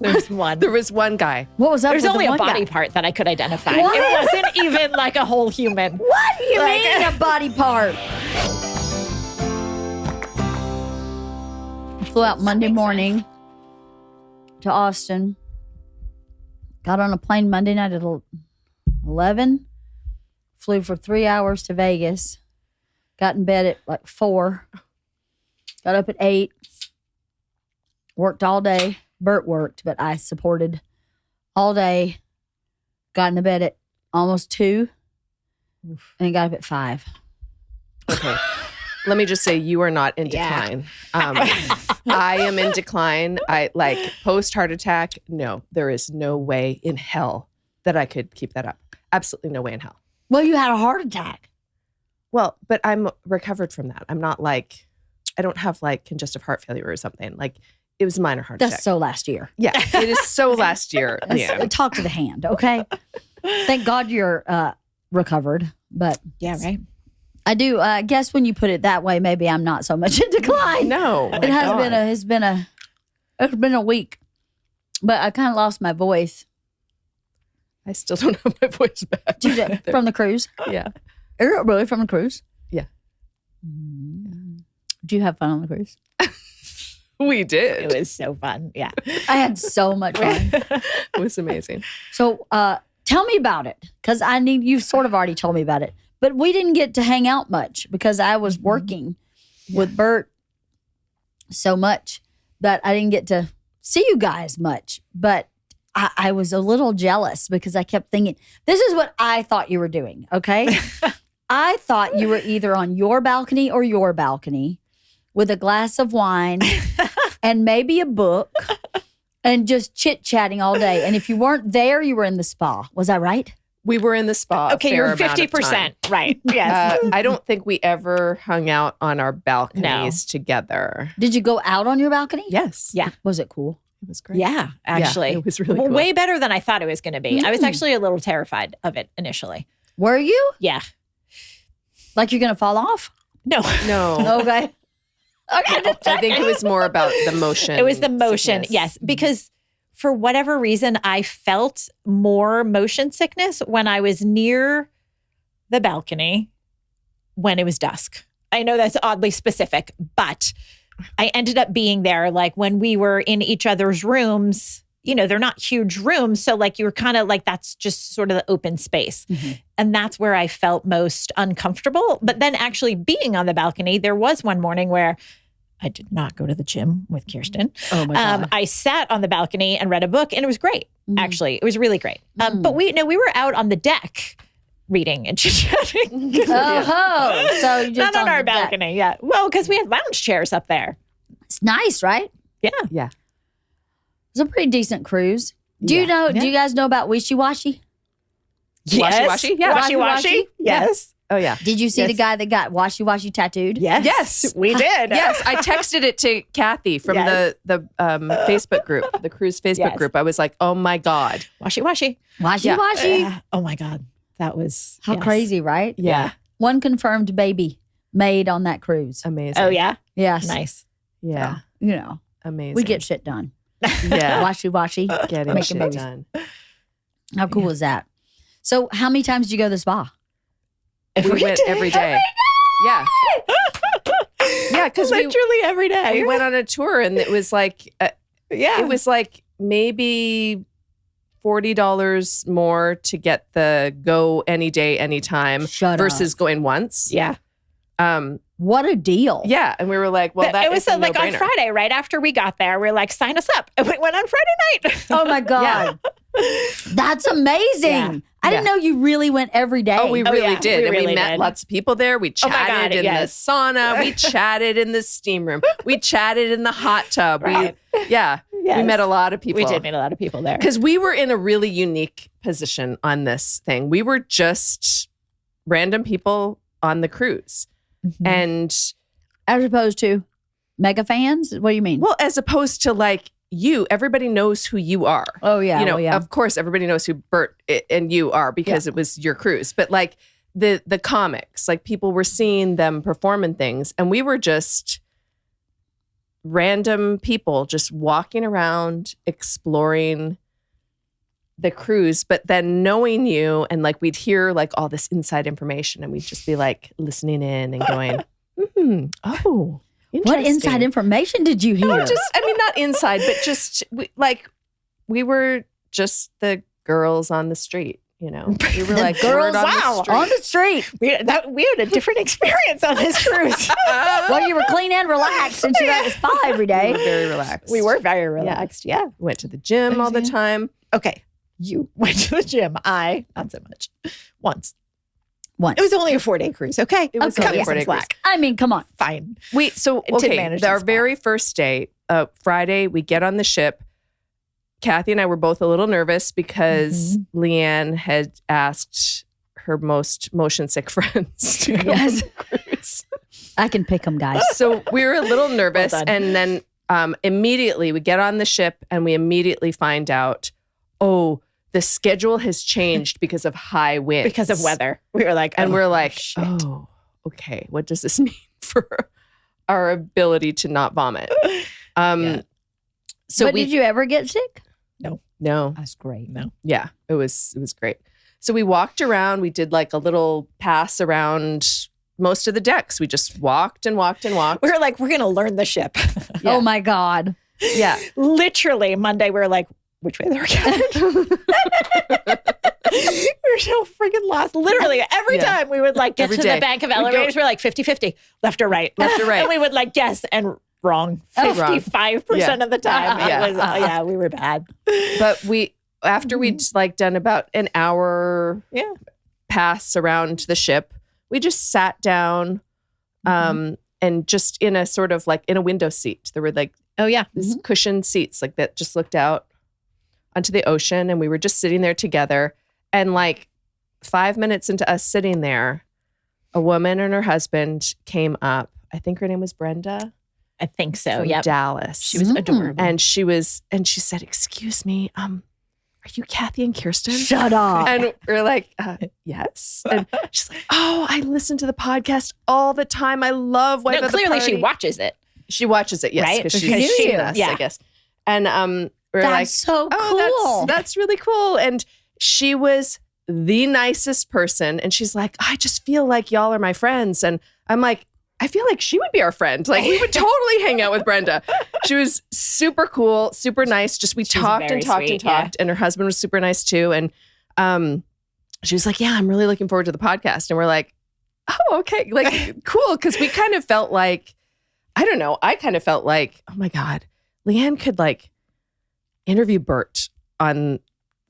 There's one. There was one guy. What was up There's with only the a one body guy? part that I could identify. What? It wasn't even like a whole human. What do you mean a body part? Flew out Monday morning to Austin. Got on a plane Monday night at 11. Flew for 3 hours to Vegas. Got in bed at like 4. Got up at 8. Worked all day. Bert worked, but I supported all day. Got into bed at almost 2. And got up at 5. Okay. Let me just say, you are not in decline. I am in decline. I like post heart attack. No, there is no way in hell that I could keep that up. Absolutely no way in hell. Well, you had a heart attack. Well, but I'm recovered from that. I'm not like, I don't have like congestive heart failure or something. Like it was a minor heart That's attack. so last year. Yeah, it is so last year. Yeah. Talk to the hand, okay? Thank God you're recovered. But Yeah, right. I do guess when you put it that way, maybe I'm not so much in decline. No, It has been a week. But I kind of lost my voice. I still don't have my voice back. From the cruise. Yeah. Really, from the cruise? Yeah. Do you have fun on the cruise? We did. It was so fun. Yeah. I had so much fun. It was amazing. So tell me about it, because you've sort of already told me about it. But we didn't get to hang out much because I was working with Bert so much that I didn't get to see you guys much. But I was a little jealous because I kept thinking, this is what I thought you were doing, okay? I thought you were either on your balcony or your balcony with a glass of wine and maybe a book and just chit-chatting all day. And if you weren't there, you were in the spa. Was I right? We were in the spa. Okay, you're 50%. Right. Yes. I don't think we ever hung out on our balconies together. Did you go out on your balcony? Yes. Yeah. Was it cool? It was great. Yeah, actually. Yeah, it was really cool. Way better than I thought it was going to be. I was actually a little terrified of it initially. Were you? Yeah. Like you're going to fall off? No. No. Okay. Okay. I think it was more about the motion. It was the motion, sickness. yes. Because for whatever reason, I felt more motion sickness when I was near the balcony when it was dusk. I know that's oddly specific, but I ended up being there like when we were in each other's rooms. You know, they're not huge rooms. So like you were kind of like, that's just sort of the open space. Mm-hmm. And that's where I felt most uncomfortable. But then actually being on the balcony, there was one morning where I did not go to the gym with Kirsten. Oh my God. I sat on the balcony and read a book and it was great. Actually, it was really great. But we were out on the deck reading and chit-chatting. Oh, so you just Not on our the deck. balcony. Yeah. Well, because we had lounge chairs up there. It's nice, right? Yeah. Yeah. It's a pretty decent cruise. Do you know? Do you guys know about Washy Washy? Yes. Washy? Yeah. Washy Washy? Washy? Yes. Oh, yeah. Did you see the guy that got Washy Washy tattooed? Yes. Yes. We did. Yes. I texted it to Kathy from Yes. the Facebook group, the cruise Facebook Yes. group. I was like, oh my God. Washy Washy. Washy Yeah. Washy. Oh my God. That was How yes. crazy, right? Yeah. One confirmed baby made on that cruise. Amazing. Oh, yeah. Yes. Nice. Yeah. You know, Amazing. we get shit done. yeah. Washy Washy. Getting Making shit babies. done. How cool is that? So how many times did you go to the spa? We went every day. Yeah. Yeah, because literally every day. we went on a tour and it was like, it was like maybe $40 more to get the go any day, anytime Shut versus up. going once. Yeah. What a deal. Yeah. And we were like, well, that it was is a like on no-brainer. Friday, right after we got there, we were like, sign us up. And we went on Friday night. Oh my God. That's amazing. Yeah. I didn't know you really went every day. Oh, we really yeah, did. we And really we met did. lots of people there. We Oh my chatted God, in yes. the sauna. We chatted in the steam room. We chatted in the hot tub. Right. We Yes. met a lot of people. We did meet a lot of people there. Because we were in a really unique position on this thing. We were just random people on the cruise. Mm-hmm. And As opposed to mega fans? What do you mean? well, as opposed to like you, everybody knows who you are. Oh, yeah. You know, well, yeah. of course, everybody knows who Bert and you are because it was your cruise. But like the comics, like people were seeing them perform and things. And we were just random people just walking around exploring the cruise, but then knowing you, and like we'd hear like all this inside information, and we'd just be like listening in and going, oh, What inside information did you hear? No, not inside, but just we were just the girls on the street. We were like girls on the street. On the street. We had a different experience on this cruise. Well, you were clean and relaxed since you got to spa every day. We were very relaxed. We were very relaxed. Yeah. Went to the gym all the time. Okay. You went to the gym. I, not so much. Once. Once. It was only a 4-day cruise. Okay. It was only a 4-day cruise. I mean, come on. Fine. Our very first day, Friday, we get on the ship. Cathy and I were both a little nervous because Leanne had asked her most motion sick friends to go on the cruise. I can pick them, guys. So we were a little nervous. And then immediately we get on the ship and we immediately find out, the schedule has changed because of high winds. Because of weather. We were like, and we're like, shit. Okay. What does this mean for our ability to not vomit? So did you ever get sick? No. That's great. No. Yeah, it was great. So we walked around. We did like a little pass around most of the decks. We just walked and walked and walked. We were like, we're going to learn the ship. Yeah. Oh my God. Yeah. Literally Monday, we were like, which way they're going? We were so freaking lost. Literally every time we would like get Every to day. the bank of elevators, we're like 50-50, left or right. Left or right. And we would like guess and wrong 55% of the time. It was, we were bad. But after we'd like done about an hour pass around the ship, we just sat down and just in a sort of like in a window seat. There were like these cushioned seats like that just looked out onto the ocean, and we were just sitting there together. And like 5 minutes into us sitting there, a woman and her husband came up. I think her name was Brenda. I think so. From Yeah. Dallas. She was adorable. And she said, "Excuse me, are you Cathy and Kirsten?" Shut up. And we're like, "Yes." And she's like, "Oh, I listen to the podcast all the time. I love Wife of the clearly Party." she watches it. She watches it, yes, Right? because Because she's she seen knew. us, Yeah. I guess. And we're That's like, so cool. "Oh, that's really cool." And she was the nicest person. And she's like, "I just feel like y'all are my friends." And I'm like, I feel like she would be our friend. Like we would totally hang out with Brenda. She was super cool, super nice. Just we talked and talked and talked. And her husband was super nice too. And she was like, "Yeah, I'm really looking forward to the podcast." And we're like, "Oh, okay." Like cool. Cause we kind of felt like, I don't know. I kind of felt like, oh my God, Leanne could like interview Bert on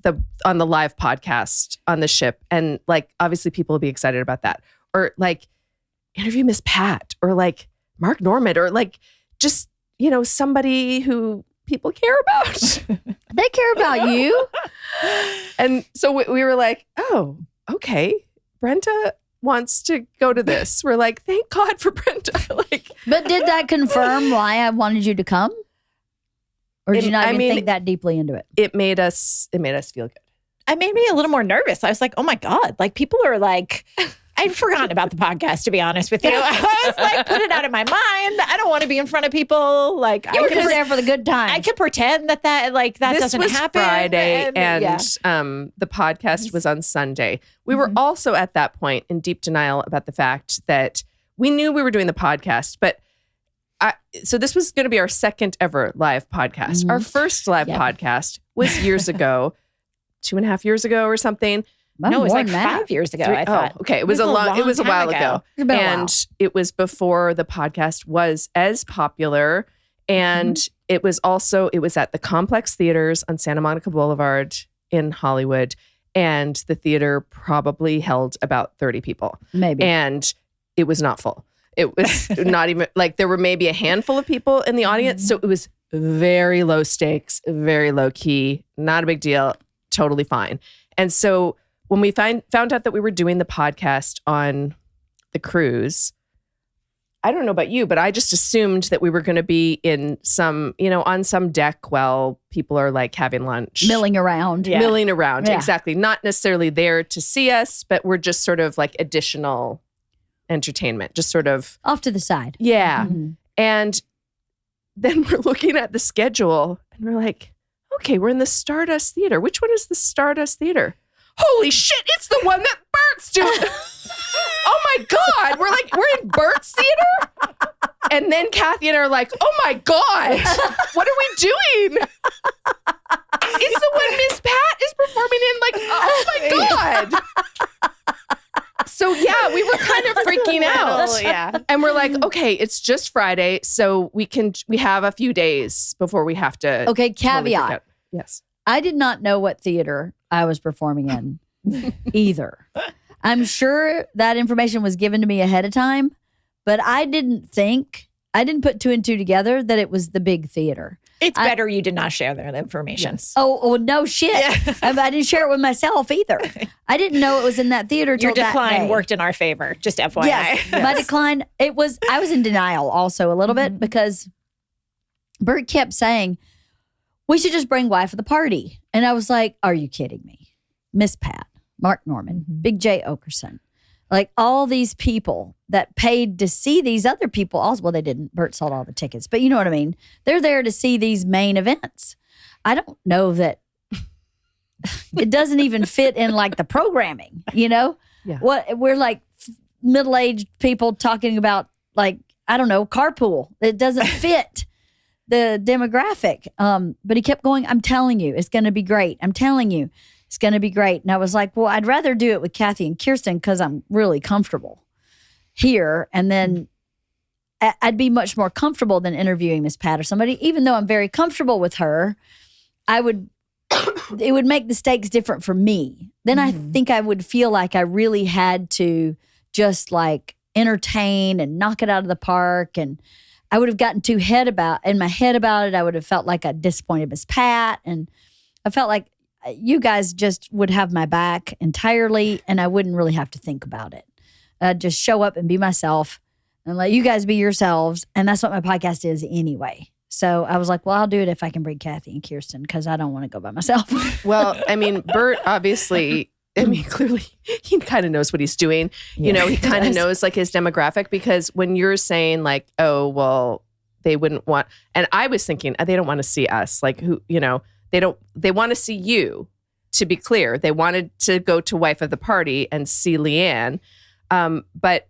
the live podcast on the ship. And like, obviously people will be excited about that. Or like, interview Miss Pat or like Mark Norman or like just, somebody who people care about. They care about you. And so we were like, oh, okay. Brenda wants to go to this. We're like, thank God for Brenda. But did that confirm why I wanted you to come? Or did you not even think that deeply into it? It made us feel good. It made me a little more nervous. I was like, oh my God, like people are like, I'd forgotten about the podcast, to be honest with you. I was like, put it out of my mind. I don't want to be in front of people. Like, You were just there for the good times. I could pretend that doesn't happen. This was Friday and yeah. The podcast was on Sunday. We were also at that point in deep denial about the fact that we knew we were doing the podcast, but so this was going to be our second ever live podcast. Our first live podcast was years ago, 2.5 years ago or something. No, it was like More than that. 5 years ago. I thought. Okay. It was a while ago. It's been a while. And it was before the podcast was as popular. And it was at the Complex Theaters on Santa Monica Boulevard in Hollywood. And the theater probably held about 30 people. Maybe. And it was not full. It was not even like there were maybe a handful of people in the audience. So it was very low stakes, very low key, not a big deal, totally fine. And so when we found out that we were doing the podcast on the cruise, I don't know about you, but I just assumed that we were going to be in some, on some deck while people are like having lunch. Milling around. Yeah. Milling around, Yeah. exactly. Not necessarily there to see us, but we're just sort of like additional entertainment, just sort of. Off to the side. Yeah. Mhm. And then we're looking at the schedule and we're like, okay, we're in the Stardust Theater. Which one is the Stardust Theater? Holy shit, it's the one that Bert's doing. Oh my God. We're in Bert's theater? And then Cathy and I are like, oh my God, what are we doing? It's the one Miss Pat is performing in. Like, oh my God. So yeah, we were kind of freaking out. Yeah. And we're like, okay, it's just Friday. So we have a few days before we have to. Okay, totally freak caveat. out. Yes. I did not know what theater I was performing in either. I'm sure that information was given to me ahead of time, but I didn't put two and two together that it was the big theater. It's better you did not share that information. Yes. Oh, no shit. Yeah. I didn't share it with myself either. I didn't know it was in that theater till Your decline that day. worked in our favor, just FYI. Yes, my decline, I was in denial also a little bit because Bert kept saying, we should just bring wife of the party. And I was like, are you kidding me? Miss Pat, Mark Norman, Big J Okerson, like all these people that paid to see these other people. Also, well, they didn't. Bert sold all the tickets, but you know what I mean? They're there to see these main events. I don't know that it doesn't even fit in like the programming, you know? Yeah. What we're like middle-aged people talking about like, I don't know, carpool. It doesn't fit the demographic. But he kept going, I'm telling you, it's going to be great. I'm telling you, it's going to be great. And I was like, well, I'd rather do it with Cathy and Kirsten because I'm really comfortable here. And then I'd be much more comfortable than interviewing Miss Pat or somebody, even though I'm very comfortable with her. It would make the stakes different for me. Then I think I would feel like I really had to just like entertain and knock it out of the park. And I would have gotten in my head about it. I would have felt like I disappointed Miss Pat. And I felt like you guys just would have my back entirely and I wouldn't really have to think about it. I'd just show up and be myself and let you guys be yourselves. And that's what my podcast is anyway. So I was like, well, I'll do it if I can bring Cathy and Kirsten because I don't want to go by myself. Well, I mean, Bert obviously, clearly he kind of knows what he's doing. You know, he kind of knows like his demographic because when you're saying like, oh, well, they wouldn't want, and I was thinking they don't want to see us. Like who, you know, they want to see you, to be clear. They wanted to go to Wife of the Party and see Leanne. But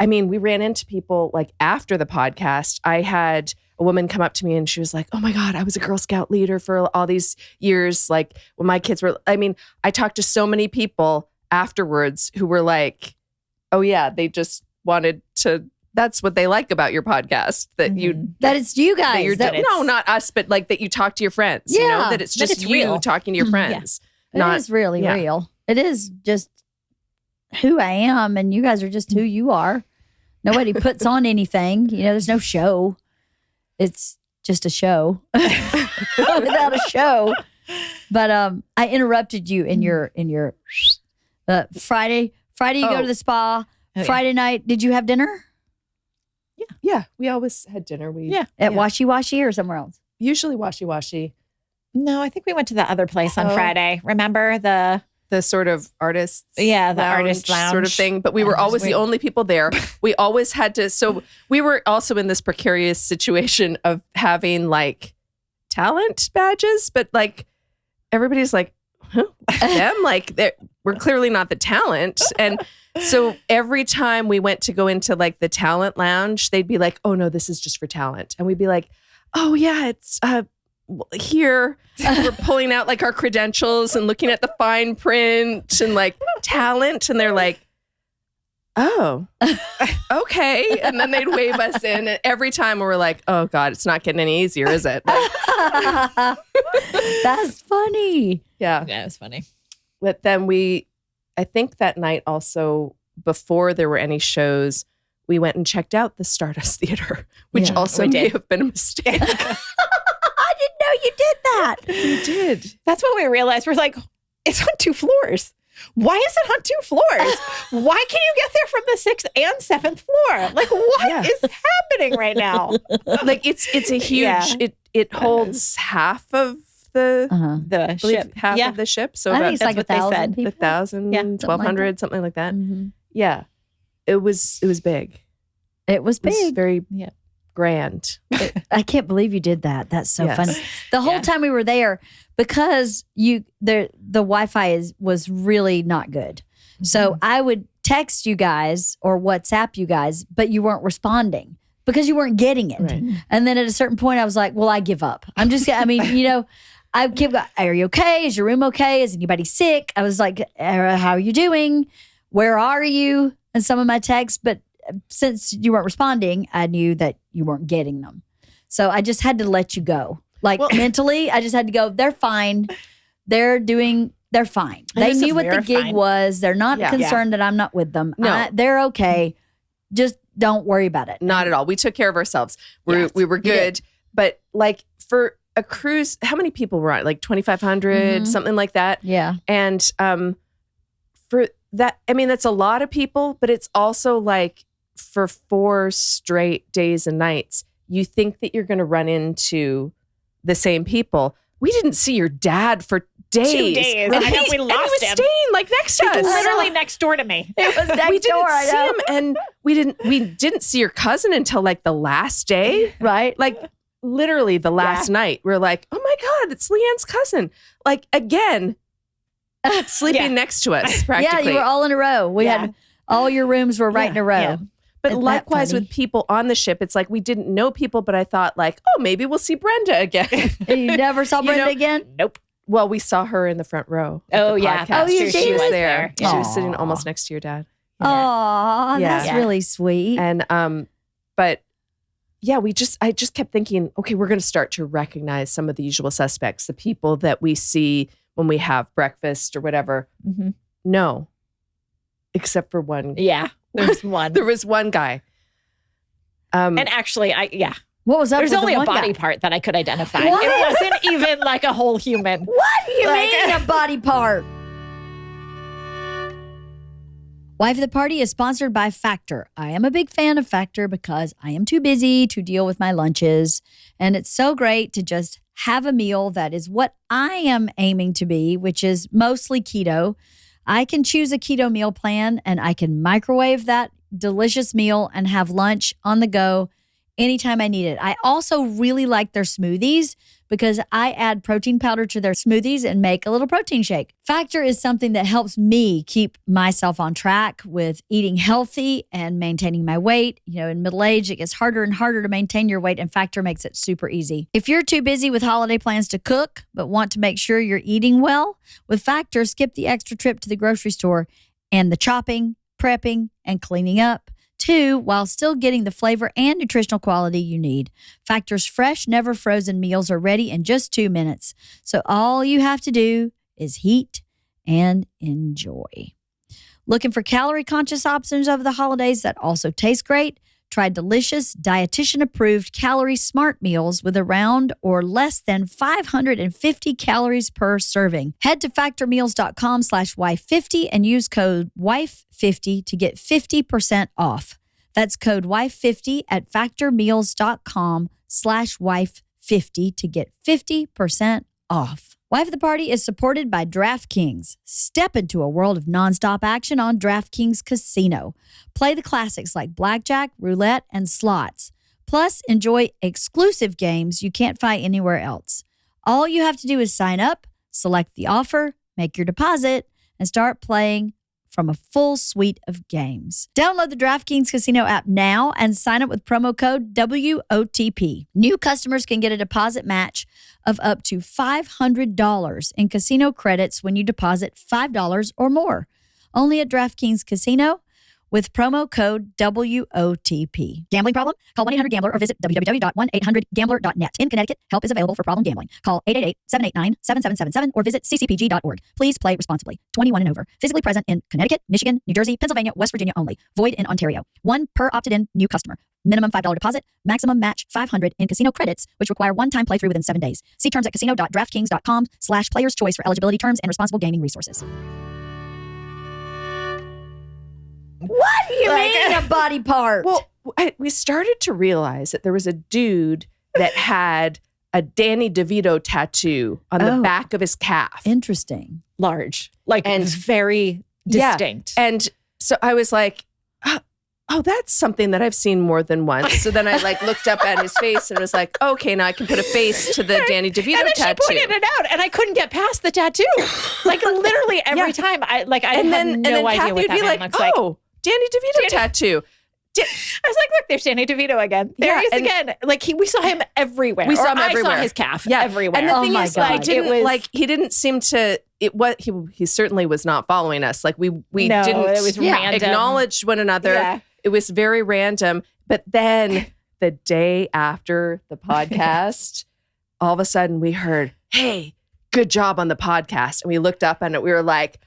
I mean, we ran into people like after the podcast. I had a woman come up to me and she was like, oh my God, I was a Girl Scout leader for all these years. Like when my kids were, I talked to so many people afterwards who were like, oh yeah, they just wanted to, that's what they like about your podcast. That that it's you guys. No, not us, but like that you talk to your friends, you know, that it's just you real. talking to your friends. It is really real. It is just who I am and you guys are just who you are. Nobody puts on anything. You know, there's no show. It's just a show without a show. But I interrupted you in your Friday. You go to the spa. Friday night, did you have dinner? Yeah. We always had dinner. At Washy Washy or somewhere else? Usually Washy Washy. No, I think we went to the other place on Friday. Remember the sort of artists, the artist lounge sort of thing. But we were always the only people there. We always had to. So we were also in this precarious situation of having like talent badges, but like everybody's like, huh, them, like we're clearly not the talent. And so every time we went to go into like the talent lounge, they'd be like, oh no, this is just for talent. And we'd be like, oh yeah, it's here. We're pulling out like our credentials and looking at the fine print and like talent. And they're like, oh, okay. And then they'd wave us in. And every time we were like, oh God, it's not getting any easier, is it? That's funny. Yeah. Yeah, it was funny. But then I think that night also, before there were any shows, we went and checked out the Stardust Theater, which also may have been a mistake. I didn't know you did that. We did. That's when we realized, we're like, it's on 2 floors. Why is it on 2 floors? Why can you get there from the 6th and 7th floor? Like, what is happening right now? Like, it's a huge, it holds half of the ship. Half of the ship. So I think it's like 1,000 people. 1,000, 1,200, something like that. Mm-hmm. Yeah. It was big. It was big. It was very grand. I can't believe you did that. That's so Yes. funny. The whole time we were there, because the Wi-Fi was really not good. So I would text you guys or WhatsApp you guys, but you weren't responding because you weren't getting it. Right. And then at a certain point, I was like, well, I give up. I mean, I kept going, are you okay? Is your room okay? Is anybody sick? I was like, how are you doing? Where are you? And some of my texts, but since you weren't responding, I knew that you weren't getting them. So I just had to let you go. Mentally, I just had to go, they're fine. They're fine. They knew what the gig was. They're not concerned that I'm not with them. No. They're okay. Just don't worry about it. Not at all. We took care of ourselves. We were good. But like for a cruise, how many people were on? Like 2,500, something like that. Yeah. And for that, I mean, that's a lot of people, but it's also like for 4 straight days and nights, you think that you're going to run into the same people. We didn't see your dad for days. 2 days. And I know we lost and he was him. staying like next to us. Literally next door to me. It was next We didn't door. I see know. him, and we didn't see your cousin until like the last day. Right. Like literally the last night. We're like, oh my God, it's Leanne's cousin. Like again, sleeping next to us practically. Yeah, you were all in a row. We had all your rooms were right in a row. Yeah. But Isn't that likewise funny? with people on the ship, it's like we didn't know people, but I thought like, oh, maybe we'll see Brenda again. And you never saw Brenda again? Nope. Well, we saw her in the front row. at Oh, the yeah. podcast. Oh, you She did? was there. there. She was sitting almost next to your dad. Oh, Yeah. that's really sweet. And but yeah, I just kept thinking, okay, we're going to start to recognize some of the usual suspects, the people that we see when we have breakfast or whatever. Mm-hmm. No, except for one. Yeah. There's one. There was one guy. And actually, What was up there's with only the a one body guy? part that I could identify. What? It wasn't even like a whole human. What do you Like- mean a body part? Wife of the Party is sponsored by Factor. I am a big fan of Factor because I am too busy to deal with my lunches. And it's so great to just have a meal that is what I am aiming to be, which is mostly keto. I can choose a keto meal plan and I can microwave that delicious meal and have lunch on the go anytime I need it. I also really like their smoothies because I add protein powder to their smoothies and make a little protein shake. Factor is something that helps me keep myself on track with eating healthy and maintaining my weight. You know, in middle age, it gets harder and harder to maintain your weight, and Factor makes it super easy. If you're too busy with holiday plans to cook, but want to make sure you're eating well, with Factor, skip the extra trip to the grocery store and the chopping, prepping, and cleaning up. 2, while still getting the flavor and nutritional quality you need. Factor's fresh, never frozen meals are ready in just 2 minutes. So all you have to do is heat and enjoy. Looking for calorie-conscious options over the holidays that also taste great? Try delicious, dietitian-approved calorie smart meals with around or less than 550 calories per serving. Head to factormeals.com/wife50 and use code WIFE50 to get 50% off. That's code WIFE50 at factormeals.com/wife50 to get 50% off. Wife of the Party is supported by DraftKings. Step into a world of nonstop action on DraftKings Casino. Play the classics like blackjack, roulette, and slots. Plus, enjoy exclusive games you can't find anywhere else. All you have to do is sign up, select the offer, make your deposit, and start playing from a full suite of games. Download the DraftKings Casino app now and sign up with promo code WOTP. New customers can get a deposit match of up to $500 in casino credits when you deposit $5 or more. Only at DraftKings Casino with promo code WOTP. Gambling problem? Call 1-800-GAMBLER or visit www.1800gambler.net. In Connecticut, help is available for problem gambling. Call 888-789-7777 or visit ccpg.org. Please play responsibly. 21 and over. Physically present in Connecticut, Michigan, New Jersey, Pennsylvania, West Virginia only. Void in Ontario. 1 per opted-in new customer. Minimum $5 deposit. Maximum match $500 in casino credits, which require one-time playthrough within 7 days. See terms at casino.draftkings.com/players choice for eligibility terms and responsible gaming resources. What do you mean a body part? Well, we started to realize that there was a dude that had a Danny DeVito tattoo on the back of his calf. Interesting. Large. Like, And- it was very distinct. And so I was like, oh, that's something that I've seen more than once. So then I like looked up at his face and was like, okay, now I can put a face to the Danny DeVito and then tattoo. she pointed it out, and I couldn't get past the tattoo. Like literally every time, I had no idea Kathy what would that be man like, looks like. oh, Danny DeVito tattoo. I was like, look, there's Danny DeVito again. There he is again. Like we saw him everywhere. We saw him I everywhere. saw his calf everywhere. And the thing is, God. he didn't seem to. He certainly was not following us. Like we No, didn't. it was random. Acknowledge one another. Yeah. It was very random. But then the day after the podcast, all of a sudden we heard, "Hey, good job on the podcast," and we looked up and we were like,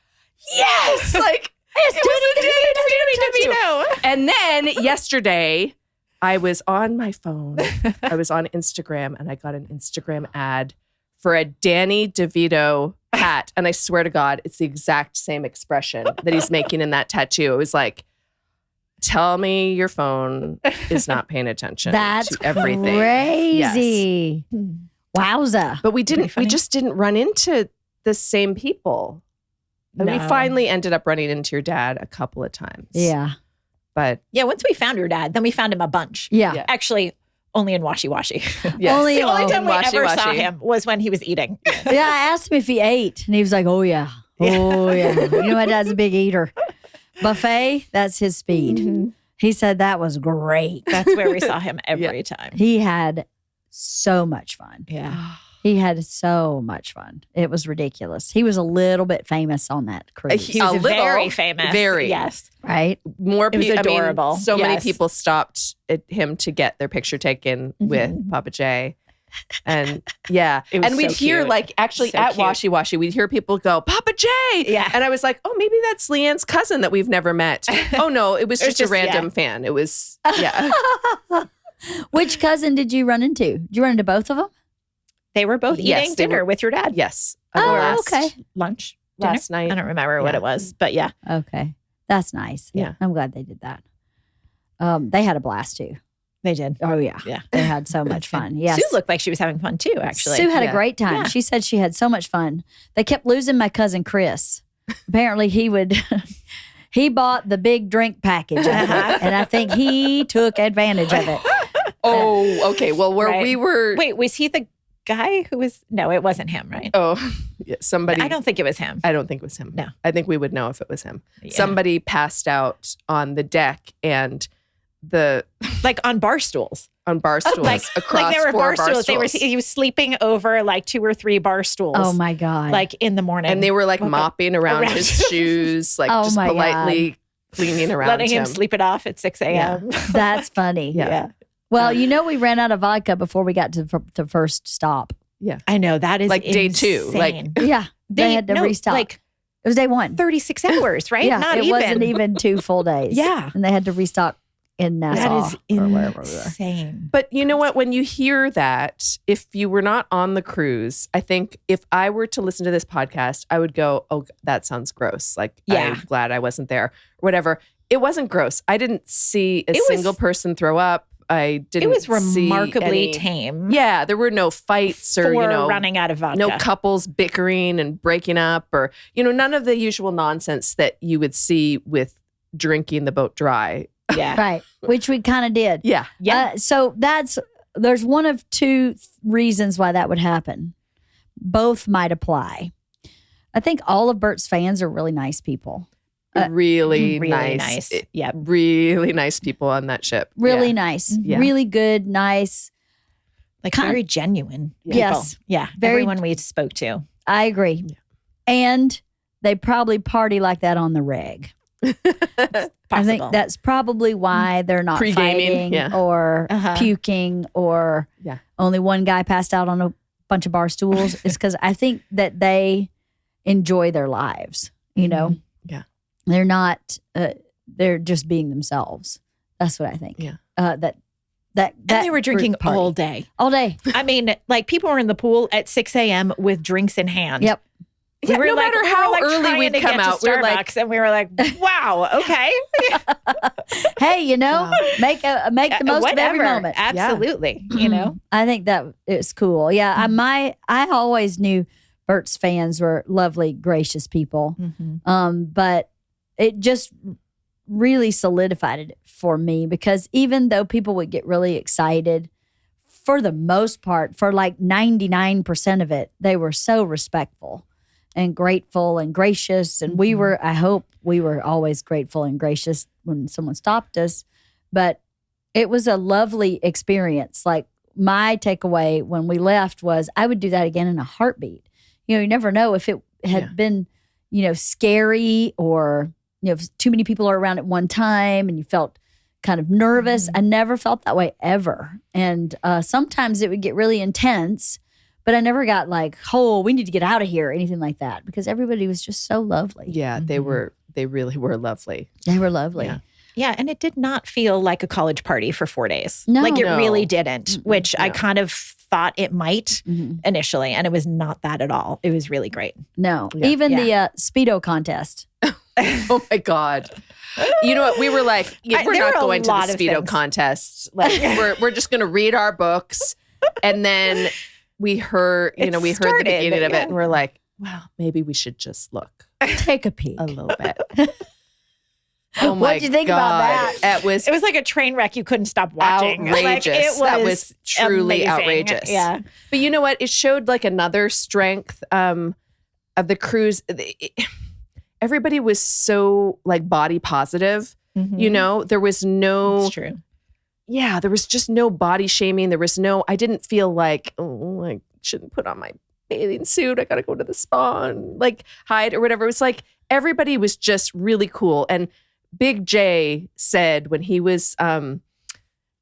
"Yes!" Like. It's Danny DeVito. And then yesterday, I was on my phone. I was on Instagram, and I got an Instagram ad for a Danny DeVito hat. And I swear to God, it's the exact same expression that he's making in that tattoo. It was like, tell me your phone is not paying attention to everything. Crazy. Yes. Wowza. But we just didn't run into the same people. And we finally ended up running into your dad a couple of times. Yeah. But Yeah, once we found your dad, then we found him a bunch. Yeah. Actually, only in Washy Washy. yes. Only- The only time we Washy ever saw Washy. him was when he was eating. Yeah, I asked him if he ate, and he was like, "Oh yeah, oh yeah." You know, my dad's a big eater. Buffet, that's his speed. He said that was great. That's where we saw him every time. He had so much fun. Yeah. He had so much fun. It was ridiculous. He was a little bit famous on that cruise, He was A little, very famous. very. Yes. right? More It was people, adorable. so many Yes. people stopped at him to get their picture taken with Papa J. And yeah. It was And we'd so hear cute. like actually So at cute. Washy Washy, we'd hear people go, Papa J. Yeah. And I was like, oh, maybe that's Leanne's cousin that we've never met. Oh no, it was just a just- random yeah. fan. It was, yeah. Which cousin did you run into? Did you run into both of them? They were both Yes, eating they dinner were- with your dad. Yes. Oh, okay. Lunch. Dinner? Last night. I don't remember what Yeah. it was, but yeah. Okay. That's nice. Yeah. I'm glad they did that. They had a blast too. They did. Oh, yeah. Yeah. They had so much fun. Yes. Sue looked like she was having fun too, actually. Sue had Yeah. a great time. Yeah. She said she had so much fun. They kept losing my cousin Chris. Apparently, he bought the big drink package, of it, and I think he took advantage of it. Oh, okay. Well, where Right. we were. Wait, was he the guy who was? No, it wasn't him, right? Oh, yeah, somebody. I don't think it was him. I don't think it was him. No. I think we would know if it was him. Yeah. Somebody passed out on the deck and Like on bar stools. on bar stools Like across there were four bar stools. He was sleeping over like 2 or 3 bar stools. Oh my God. Like in the morning. and they were like Woke up mopping around around his him. shoes, like Oh just my politely cleaning around letting him sleep it off at 6 a.m. That's funny. Yeah. Well, you know, we ran out of vodka before we got to the first stop. I know that is Like day 2, like- insane. Yeah. They had to restock. Like It was day 1. 36 hours, right? Yeah. Not it even. wasn't even 2 full days. Yeah. And they had to restock in Nassau. That is or wherever we were. insane. But you know what? When you hear that, if you were not on the cruise, I think if I were to listen to this podcast, I would go, oh, that sounds gross. Like, Yeah. I'm glad I wasn't there or whatever. It wasn't gross. I didn't see a It was- single person throw up. I didn't It was see remarkably any- tame. Yeah, there were no fights or, for running out of vodka. no couples bickering and breaking up or, none of the usual nonsense that you would see with drinking the boat dry. Yeah. Right. Which we kind of did. Yeah. Yeah. So there's one of 2 reasons why that would happen. Both might apply. I think all of Bert's fans are really nice people. Really, Really nice. nice. Yep. Really nice people on that ship. Really Yeah. nice. Yeah. Really good, nice. Like Kind- very genuine people. Yes. Yeah. Very- Everyone we spoke to. I agree. And they probably party like that on the reg. Possible. I think that's probably why they're not Pre-gaming, fighting yeah. or Uh-huh. puking or Yeah. only one guy passed out on a bunch of bar stools. It's because I think that they enjoy their lives. You know, Yeah. they're not. They're just being themselves. That's what I think. Yeah. That and they were drinking group party. all day. all day. I mean, like people were in the pool at 6 a.m. with drinks in hand. Yep. We Yeah, were no like, matter we were how like early trying we'd to come get to out, we're like, Starbucks, and we were like, wow, okay. Hey, you know, make the most of every Whatever. moment. Absolutely. You know? I think that it's cool. Yeah, I always knew Bert's fans were lovely, gracious people. But it just really solidified it for me because even though people would get really excited, for the most part, for like 99% of it, they were so respectful and grateful and gracious. And I hope we were always grateful and gracious when someone stopped us. But it was a lovely experience. Like my takeaway when we left was I would do that again in a heartbeat. You never know if it had been, scary or, if too many people are around at one time and you felt kind of nervous. I never felt that way ever. And sometimes it would get really intense, but I never got like, oh, we need to get out of here or anything like that because everybody was just so lovely. Yeah, they really were lovely. They were lovely. Yeah. Yeah, and it did not feel like a college party for 4 days. No. Like it No. really didn't, which I No. kind of thought it might initially, and it was not that at all. It was really great. No, Yeah. even the Speedo contest. Oh my God. You know what? We were like, we're there not were a going to the lot of Speedo things. contest. Like we're just going to read our books. And then we heard, we heard the started, beginning of yeah. it and we're like, well, maybe we should just look Take a peek. a little bit. Oh my What'd you think about God. that? It was It was like a train wreck you couldn't stop watching. outrageous. Like, it That was truly amazing. outrageous. Yeah. But you know what? It showed like another strength of the cruise. Everybody was so like body positive. There was no, It's true. there was just no body shaming. There was no, I didn't feel like, oh, I shouldn't put on my bathing suit. I got to go to the spa and like hide or whatever. It was like everybody was just really cool. And Big J said when he was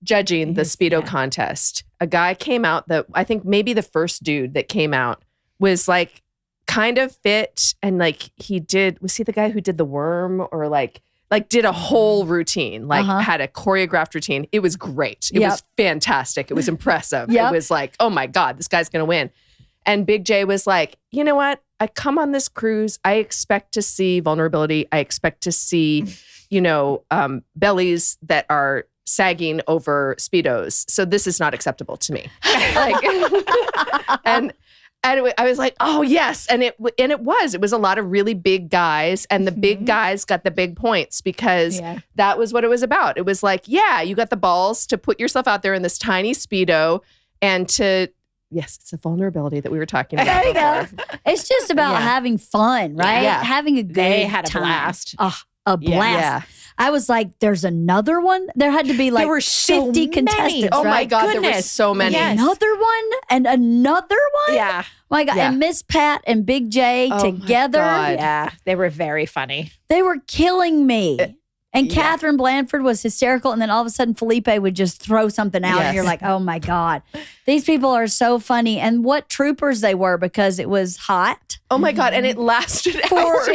judging the Speedo contest, a guy came out that I think maybe the first dude that came out was like kind of fit. And like was he the guy who did the worm or like did a whole routine, like had a choreographed routine. It was great. It was fantastic. It was impressive. It was like, oh my God, this guy's going to win. And Big J was like, you know what? I come on this cruise. I expect to see vulnerability. I expect to see, bellies that are sagging over Speedos. So this is not acceptable to me. Like, and I was like, oh yes. And it was a lot of really big guys, and the big guys got the big points because that was what it was about. It was like, yeah, you got the balls to put yourself out there in this tiny Speedo and yes, it's a vulnerability that we were talking about. There you go. It's just about having fun, right? Yeah. Having a good They had a time. blast. Oh, a blast. Yeah. I was like, there's another one? There had to be like There were so 50 many. contestants, Oh my right? God, there were Goodness. so many. Yes. Another one and another one? Yeah. Oh my God. Yeah. And Miss Pat and Big J Oh my together, God. Yeah. They were very funny. they were killing me. And Catherine Blanford was hysterical. And then all of a sudden, Felipe would just throw something out. Yes. And you're like, oh my God. These people are so funny. And what troopers they were because it was hot. Oh my God. And it lasted hours.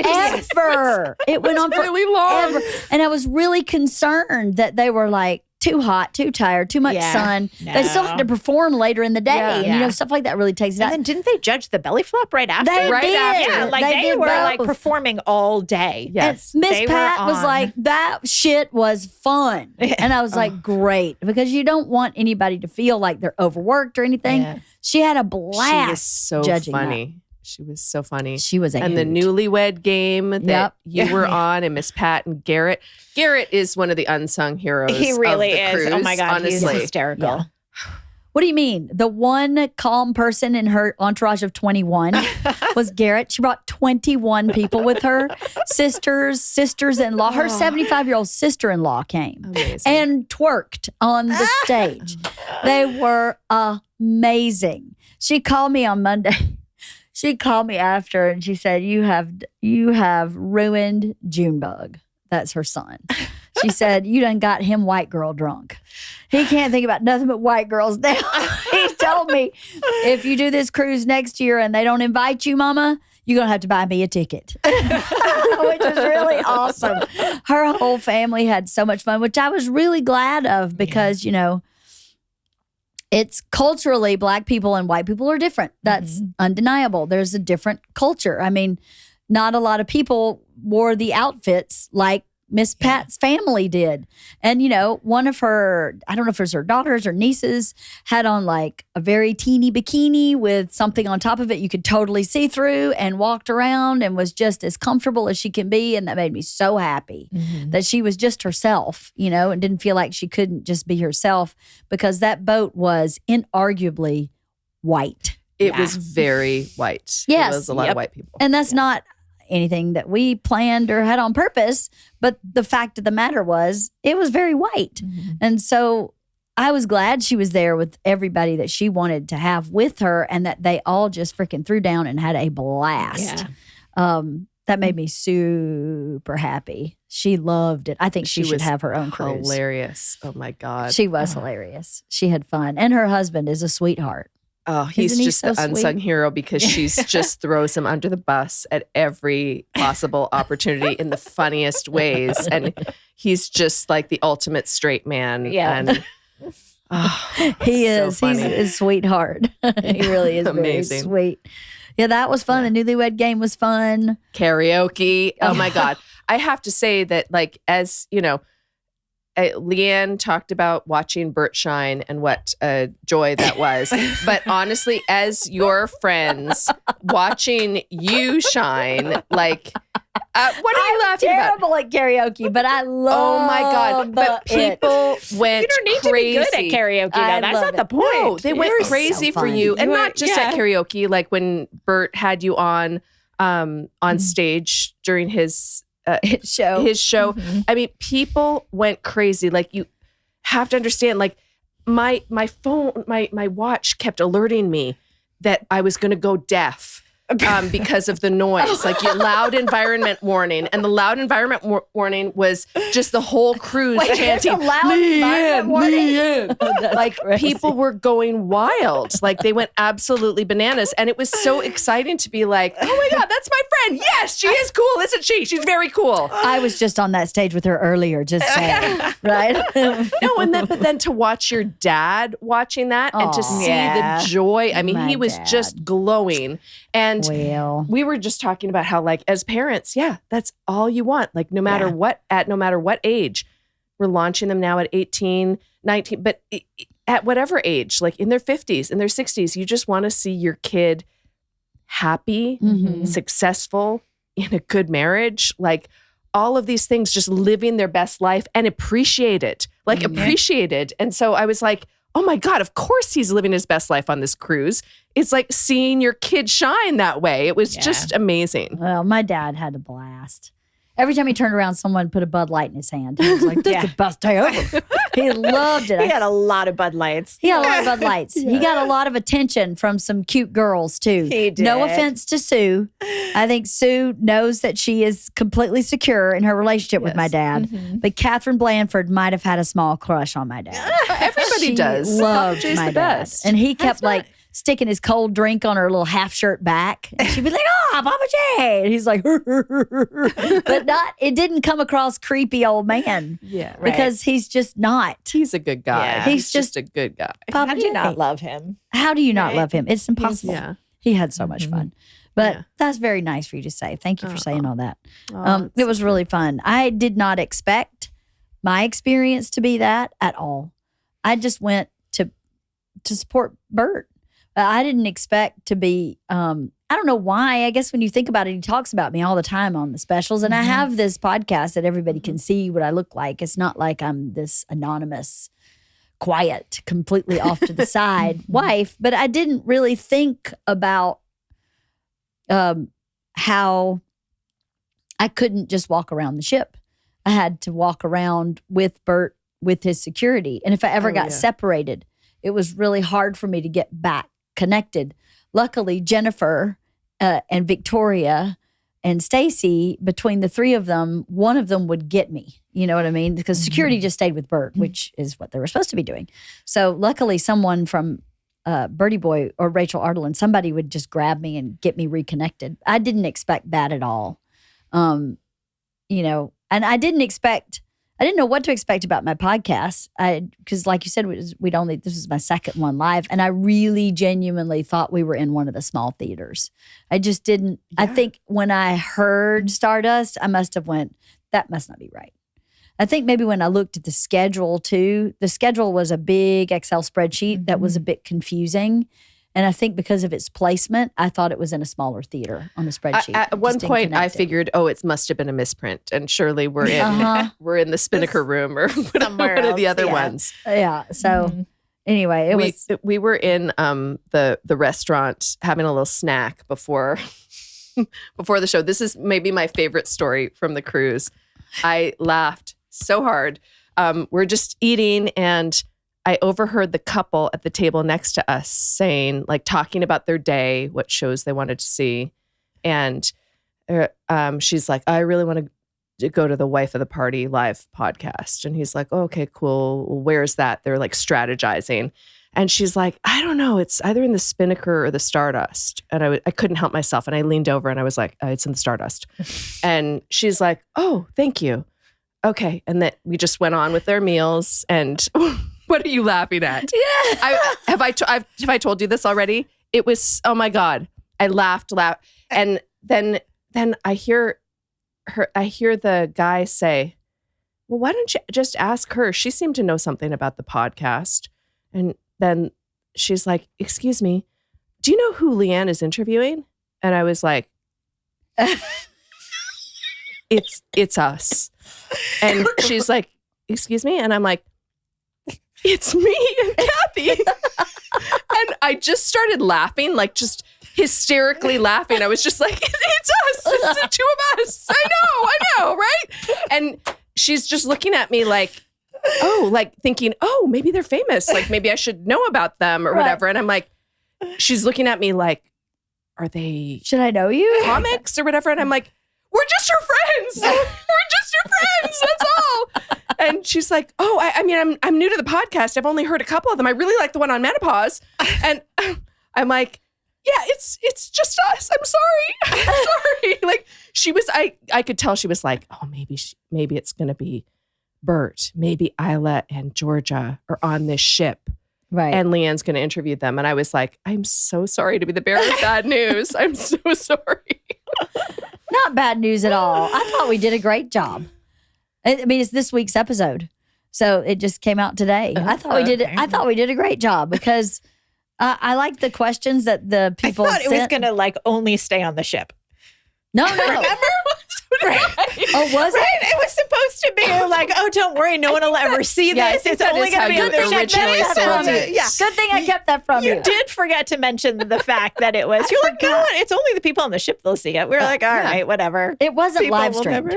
Forever. It went on really long. forever. And I was really concerned that they were like too hot, too tired, too much sun. They still had to perform later in the day. Yeah. And stuff like that really takes it And out. then didn't they judge the belly flop right after? They Right did. after. Yeah, like they did were like both. performing all day. Yes. And Miss They were Pat was on. like, that shit was fun. And I was like, great. Because you don't want anybody to feel like they're overworked or anything. Yeah. She had a She blast. was so judging funny. She was so funny. She was a and the hoot. newlywed game that Yep. you were on, and Miss Pat and Garrett. Garrett is one of the unsung heroes. He really of the is. Cruise, Oh my God. honestly. He's hysterical. Yeah. What do you mean? The one calm person in her entourage of 21 was Garrett. She brought 21 people with her. Sisters-in-law. Her 75-year-old sister-in-law came Amazing. and twerked on the stage. They were amazing. She called me on Monday. She called me after and she said, you have ruined Junebug. That's her son. She said, you done got him white girl drunk. He can't think about nothing but white girls now. He told me, if you do this cruise next year and they don't invite you, Mama, you're going to have to buy me a ticket. Which is really awesome. Her whole family had so much fun, which I was really glad of because, it's culturally Black people and white people are different. That's undeniable. There's a different culture. I mean, not a lot of people wore the outfits like Miss Pat's family did. And, one of her, I don't know if it was her daughters or nieces, had on like a very teeny bikini with something on top of it you could totally see through, and walked around and was just as comfortable as she can be. And that made me so happy that she was just herself, and didn't feel like she couldn't just be herself, because that boat was inarguably white. It was very white. Yes. It was a lot of white people. And that's not anything that we planned or had on purpose. But the fact of the matter was, it was very white. And so I was glad she was there with everybody that she wanted to have with her, and that they all just freaking threw down and had a blast. That made me super happy. She loved it. I think she should have her own cruise. Hilarious. Oh my God. She was hilarious. She had fun. And her husband is a sweetheart. Oh, he's Isn't he just so the unsung sweet? hero, because she's just throws him under the bus at every possible opportunity in the funniest ways. And he's just like the ultimate straight man. Yeah. And He so is. He's funny. a sweetheart. He really is Amazing. very sweet. Yeah, that was fun. The newlywed game was fun. Karaoke. Oh my God. I have to say that, like, as you know, Leanne talked about watching Bert shine and what a joy that was. But honestly, as your friends watching you shine, like, what are you laughing about? Terrible at karaoke, but I love. Oh my God. But people went You don't need crazy. to be good at karaoke, though. I That's love not the it. point. No, they went You're so crazy for fun. you. And You not were- just at yeah. karaoke, like when Bert had you on stage during his show. his show. I mean, people went crazy. Like, you have to understand, like, my phone, my watch kept alerting me that I was going to go deaf because of the noise, like your loud environment warning. And the loud environment warning was just the whole cruise Wait, there's chanting, a loud environment warning? Leanne. That's Like, crazy. people were going wild. Like, they went absolutely bananas. And it was so exciting to be like, oh my God, that's my friend. Yes, she is cool, isn't she? She's very cool. I was just on that stage with her earlier, just saying, right? No, but then to watch your dad watching that and to Aw. see Yeah. the joy. I mean, My he was dad. just glowing. And Well, we were just talking about how, like, as parents, that's all you want. Like, no matter what age, we're launching them now at 18, 19, but at whatever age, like in their 50s, in their 60s, you just want to see your kid happy, successful, in a good marriage, like all of these things, just living their best life and appreciate it, like appreciate it. And so I was like, oh my God, of course he's living his best life on this cruise. It's like seeing your kid shine that way. It was just amazing. well, my dad had a blast. Every time he turned around, someone put a Bud Light in his hand. He was like, this is the best day ever. He loved it. He had a lot of Bud Lights. He had a lot of Bud Lights. He got a lot of attention from some cute girls, too. He did. No offense to Sue. I think Sue knows that she is completely secure in her relationship with my dad. But Catherine Blanford might have had a small crush on my dad. Everybody She does. loved Jay's my the dad. best. And he kept like sticking his cold drink on her little half shirt back. And she'd be like, oh, Papa Jay. And he's like, but it didn't come across creepy old man. Yeah. Because he's just not. He's a good guy. Yeah. He's He's just a good guy. Papa How do you Jay. not love him? How do you not Right? love him? It's impossible. Yeah. He had so much fun. But Yeah. that's very nice for you to say. Thank you for saying all that. Oh, It was really fun. I did not expect my experience to be that at all. I just went to support Bert. I didn't expect to be, I don't know why. I guess when you think about it, he talks about me all the time on the specials. And I have this podcast that everybody can see what I look like. It's not like I'm this anonymous, quiet, completely off to the side wife. But I didn't really think about how I couldn't just walk around the ship. I had to walk around with Bert with his security. And if I ever got separated, it was really hard for me to get back connected. Luckily, Jennifer and Victoria and Stacy, between the three of them, one of them would get me. You know what I mean? Because security just stayed with Bert, which is what they were supposed to be doing. So luckily, someone from Birdie Boy or Rachel Ardelin, somebody would just grab me and get me reconnected. I didn't expect that at all. And I didn't know what to expect about my podcast. Because like you said, this was my second one live. And I really genuinely thought we were in one of the small theaters. I just didn't, I think when I heard Stardust, I must have went, that must not be right. I think maybe when I looked at the schedule too, the schedule was a big Excel spreadsheet that was a bit confusing. And I think because of its placement, I thought it was in a smaller theater on the spreadsheet. At one point, I figured, it must have been a misprint, and surely we're in the Spinnaker room or one of the other ones. Yeah. So anyway, we were in the restaurant having a little snack before the show. This is maybe my favorite story from the cruise. I laughed so hard. We're just eating, and I overheard the couple at the table next to us saying, like, talking about their day, what shows they wanted to see. And she's like, I really want to go to the Wife of the Party live podcast. And he's like, oh, okay, cool. Well, where's that? They're like strategizing. And she's like, I don't know. It's either in the Spinnaker or the Stardust. And I couldn't help myself. And I leaned over and I was like, it's in the Stardust. And she's like, oh, thank you. Okay. And then we just went on with their meals. And what are you laughing at? Yeah. Have I told you this already? It was, oh my God. I laughed. And then I hear the guy say, well, why don't you just ask her? She seemed to know something about the podcast. And then she's like, excuse me, do you know who Leanne is interviewing? And I was like, it's us. And she's like, excuse me? And I'm like, it's me and Cathy. And I just started laughing, like just hysterically laughing. I was just like, it's us. It's the two of us. I know, right? And she's just looking at me like, like thinking, maybe they're famous. Like maybe I should know about them or whatever. And I'm like, she's looking at me like, are they should I know you? Comics or whatever? And I'm like, we're just your friends. We're just your friends. That's all. And she's like, I mean, I'm new to the podcast. I've only heard a couple of them. I really like the one on menopause. And I'm like, yeah, it's just us. I'm sorry. Like she was, I could tell she was like, maybe it's going to be Bert. Maybe Isla and Georgia are on this ship. Right. And Leanne's going to interview them. And I was like, I'm so sorry to be the bearer of bad news. I'm so sorry. Not bad news at all. I thought we did a great job. I mean, it's this week's episode, so it just came out today. I thought we did a great job because I like the questions that the people. I thought it was going to like only stay on the ship. No. Remember? Right. Oh, was it? It was supposed to be like, don't worry, no one will ever see this. It's only going to be on the ship. Yeah. Good thing I kept that from you. You did forget to mention the fact that it was. You're like, no, it's only the people on the ship that'll see it. We're like, all right, whatever. It wasn't live streamed.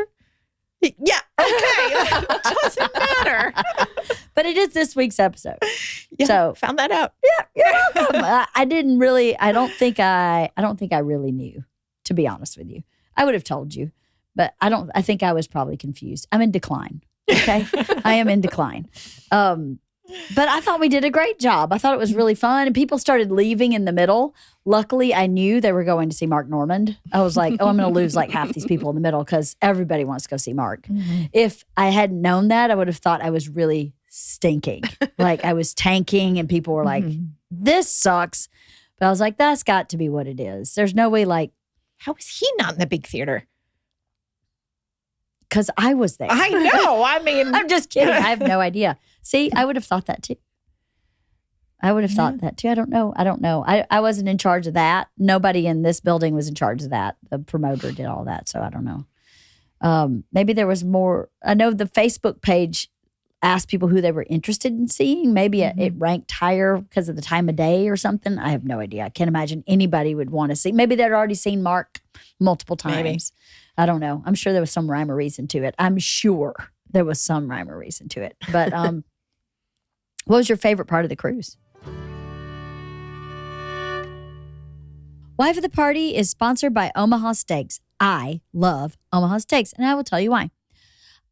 Yeah. Okay. Doesn't matter. But it is this week's episode. Yeah, so found that out. Yeah, you're welcome. I don't think I really knew, to be honest with you. I would have told you, but I think I was probably confused. I'm in decline. Okay. I am in decline. But I thought we did a great job. I thought it was really fun. And people started leaving in the middle. Luckily, I knew they were going to see Mark Normand. I was like, I'm going to lose like half these people in the middle because everybody wants to go see Mark. Mm-hmm. If I hadn't known that, I would have thought I was really stinking. Like I was tanking and people were like, this sucks. But I was like, that's got to be what it is. There's no way like. How is he not in the big theater? Because I was there. I know. I mean, I'm just kidding. I have no idea. See, I would have thought that too. I don't know. I wasn't in charge of that. Nobody in this building was in charge of that. The promoter did all that. So I don't know. Maybe there was more. I know the Facebook page asked people who they were interested in seeing. Maybe it ranked higher because of the time of day or something. I have no idea. I can't imagine anybody would want to see. Maybe they'd already seen Mark multiple times. Maybe. I don't know. I'm sure there was some rhyme or reason to it. But what was your favorite part of the cruise? Wife of the Party is sponsored by Omaha Steaks. I love Omaha Steaks, and I will tell you why.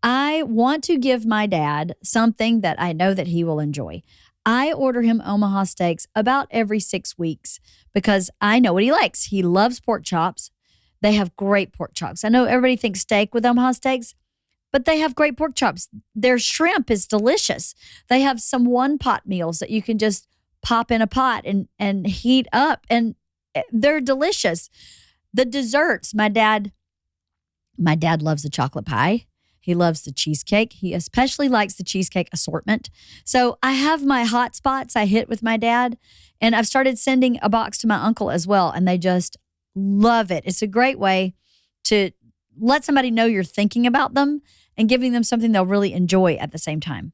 I want to give my dad something that I know that he will enjoy. I order him Omaha Steaks about every 6 weeks because I know what he likes. He loves pork chops. They have great pork chops. I know everybody thinks steak with Omaha Steaks, but they have great pork chops. Their shrimp is delicious. They have some one-pot meals that you can just pop in a pot and heat up, and they're delicious. The desserts, my dad loves the chocolate pie. He loves the cheesecake. He especially likes the cheesecake assortment. So I have my hot spots I hit with my dad, and I've started sending a box to my uncle as well, and they just love it. It's a great way to let somebody know you're thinking about them and giving them something they'll really enjoy at the same time.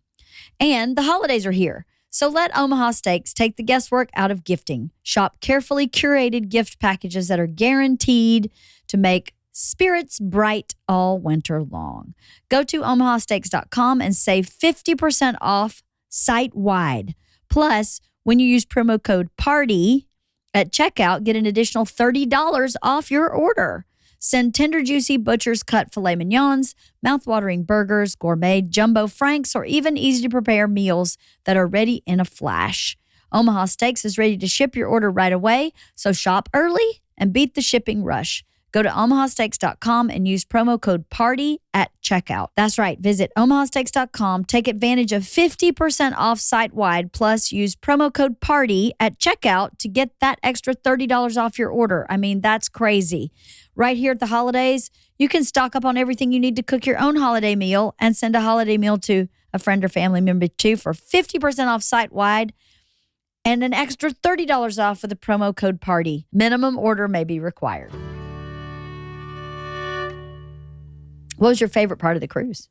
And the holidays are here. So let Omaha Steaks take the guesswork out of gifting. Shop carefully curated gift packages that are guaranteed to make spirits bright all winter long. Go to omahasteaks.com and save 50% off site-wide. Plus, when you use promo code PARTY at checkout, get an additional $30 off your order. Send tender, juicy butcher's cut filet mignons, mouth-watering burgers, gourmet jumbo franks, or even easy-to-prepare meals that are ready in a flash. Omaha Steaks is ready to ship your order right away, so shop early and beat the shipping rush. Go to omahasteaks.com and use promo code PARTY at checkout. That's right. Visit omahasteaks.com. Take advantage of 50% off site-wide, plus use promo code PARTY at checkout to get that extra $30 off your order. I mean, that's crazy. Right here at the holidays, you can stock up on everything you need to cook your own holiday meal and send a holiday meal to a friend or family member too for 50% off site-wide and an extra $30 off with the promo code PARTY. Minimum order may be required. What was your favorite part of the cruise?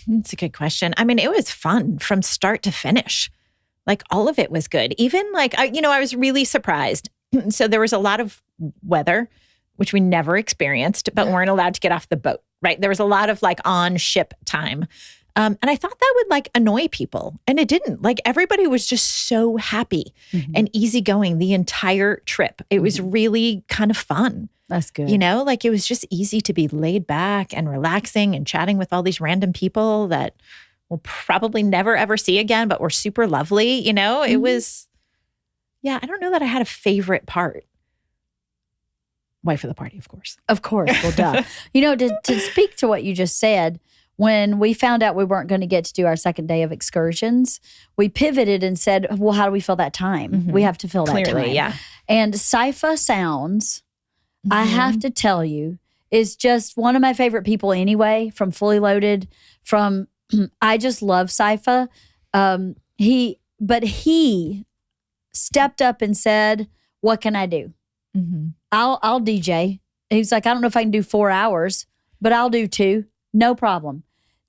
That's a good question. I mean, it was fun from start to finish. Like all of it was good. Even like, I was really surprised. So there was a lot of weather, which we never experienced, but weren't allowed to get off the boat, right? There was a lot of like on ship time. And I thought that would like annoy people. And it didn't. Like everybody was just so happy and easygoing the entire trip. It was really kind of fun. That's good. Like it was just easy to be laid back and relaxing and chatting with all these random people that we'll probably never ever see again, but were super lovely. It was, I don't know that I had a favorite part. Wife of the party, of course. Of course. Well, duh. To speak to what you just said, when we found out we weren't going to get to do our second day of excursions, we pivoted and said, well, how do we fill that time? We have to fill that time. Clearly, yeah. And Sypha Sounds, I have to tell you, is just one of my favorite people anyway, from Fully Loaded, I just love Sypha. He stepped up and said, what can I do? I'll DJ. He's like, I don't know if I can do 4 hours, but I'll do 2. No problem.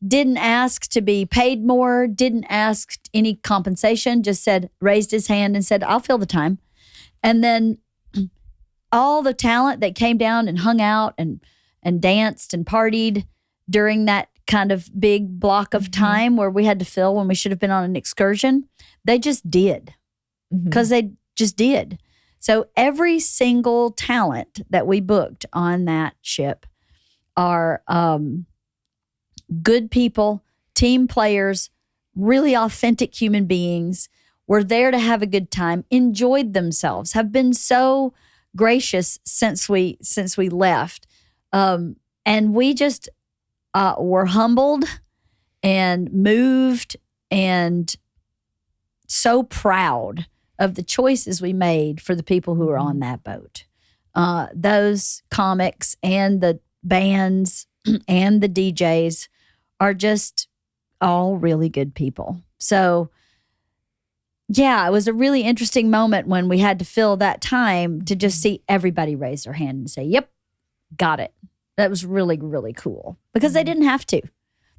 Didn't ask to be paid more, didn't ask any compensation, just raised his hand and said, I'll fill the time. And then all the talent that came down and hung out and danced and partied during that kind of big block of time where we had to fill when we should have been on an excursion, they just did. Because they just did. So every single talent that we booked on that ship are good people, team players, really authentic human beings, were there to have a good time, enjoyed themselves, have been so gracious since we left. And we just were humbled and moved and so proud of the choices we made for the people who were on that boat. Those comics and the bands and the DJs are just all really good people. So, yeah, it was a really interesting moment when we had to fill that time to just see everybody raise their hand and say, yep, got it. That was really, really cool because they didn't have to.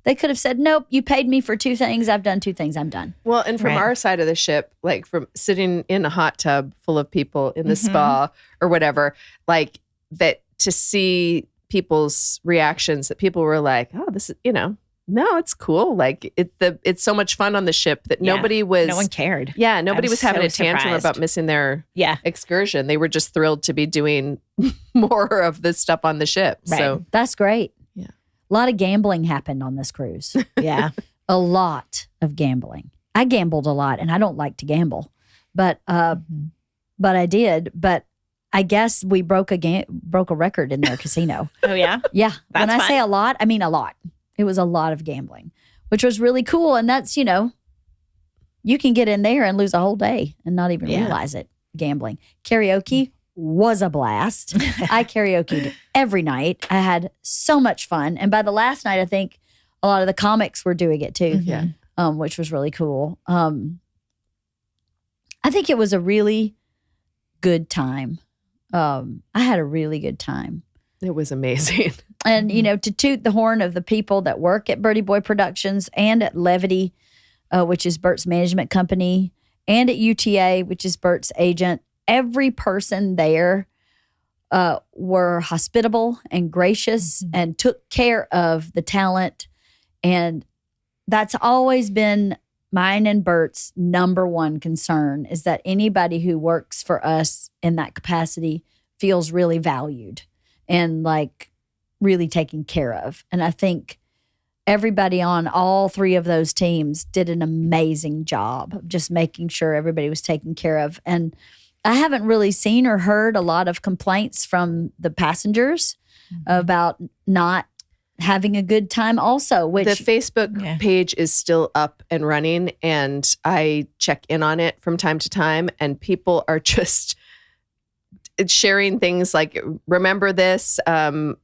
They could have said, nope, you paid me for 2 things. I've done 2 things. I'm done. Well, and from our side of the ship, like from sitting in a hot tub full of people in the spa or whatever, like that to see people's reactions that people were like, oh, this is, no, it's cool. Like it's so much fun on the ship that no one cared. Yeah. Nobody was having a tantrum surprised. about missing their excursion. They were just thrilled to be doing more of this stuff on the ship. Right. So that's great. Yeah. A lot of gambling happened on this cruise. Yeah. A lot of gambling. I gambled a lot and I don't like to gamble, but I did. But I guess we broke a record in their casino. Oh yeah? Yeah. That's when I fun. say a lot, I mean a lot. It was a lot of gambling, which was really cool. And that's, you can get in there and lose a whole day and not even realize it. Gambling. Karaoke, was a blast. I karaoke'd every night. I had so much fun. And by the last night, I think a lot of the comics were doing it too, which was really cool. I think it was a really good time. I had a really good time. It was amazing. And, you know, to toot the horn of the people that work at Birdie Boy Productions and at Levity, which is Bert's management company, and at UTA, which is Bert's agent, every person there were hospitable and gracious and took care of the talent. And that's always been mine and Bert's number one concern, is that anybody who works for us in that capacity feels really valued and like really taken care of. And I think everybody on all three of those teams did an amazing job of just making sure everybody was taken care of. And I haven't really seen or heard a lot of complaints from the passengers about not having a good time also, which the Facebook page is still up and running, and I check in on it from time to time, and people are just sharing things like, remember this,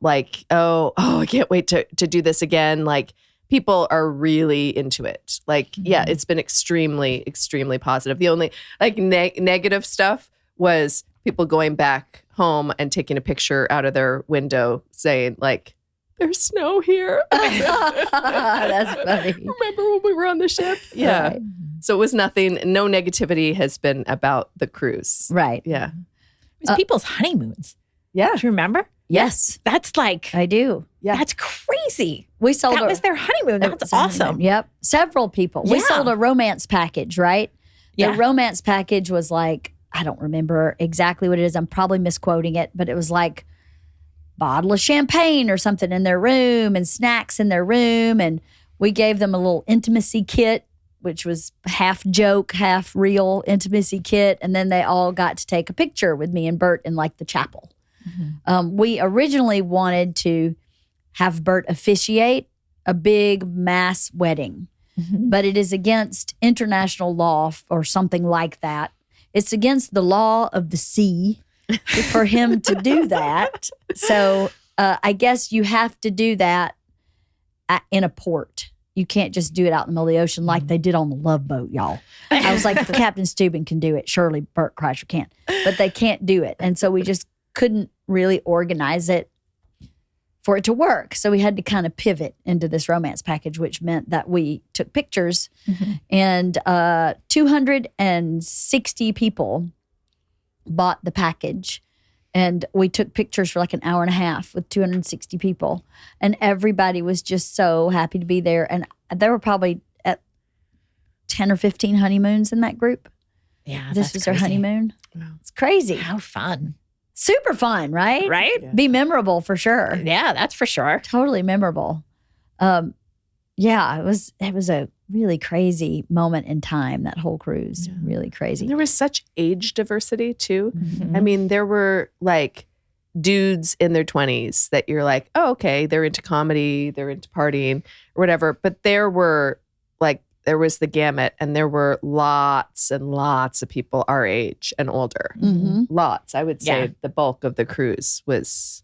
like, oh, I can't wait to do this again. Like, people are really into it. Like, yeah, it's been extremely, extremely positive. The only like negative stuff was people going back home and taking a picture out of their window saying like, there's snow here. that's funny. Remember when we were on the ship? Yeah. Right. So it was nothing. No negativity has been about the cruise. Right. Yeah. It was people's honeymoons. Yeah. Do you remember? Yes. That's like, I do. Yeah. that's crazy. We sold That was their honeymoon. It That's was a honeymoon. awesome. Yep. Several people. We Yeah. sold a romance package, right? Yeah. The romance package was like, I don't remember exactly what it is. I'm probably misquoting it, but it was like bottle of champagne or something in their room and snacks in their room. And we gave them a little intimacy kit, which was half joke, half real intimacy kit. And then they all got to take a picture with me and Bert in like the chapel. We originally wanted to have Bert officiate a big mass wedding, but it is against international law or something like that. It's against the law of the sea for him to do that. So I guess you have to do that in a port. You can't just do it out in the middle of the ocean like they did on the Love Boat, y'all. I was like, Captain Steuben can do it. Surely Bert Kreischer can't. But they can't do it. And so we just couldn't really organize it for it to work. So we had to kind of pivot into this romance package, which meant that we took pictures and 260 people bought the package. And we took pictures for like an hour and a half with 260 people. And everybody was just so happy to be there. And there were probably at 10 or 15 honeymoons in that group. Yeah. This was their honeymoon. Wow. It's crazy. How fun. Super fun, right? Right? Yeah. Be memorable for sure. Yeah, that's for sure. Totally memorable. Yeah, it was a really crazy moment in time, that whole cruise. Yeah. Really crazy. And there was such age diversity too. I mean, there were like dudes in their 20s that you're like, oh, okay, they're into comedy, they're into partying or whatever. But there was the gamut, and there were lots and lots of people our age and older. Lots. I would say the bulk of the cruise was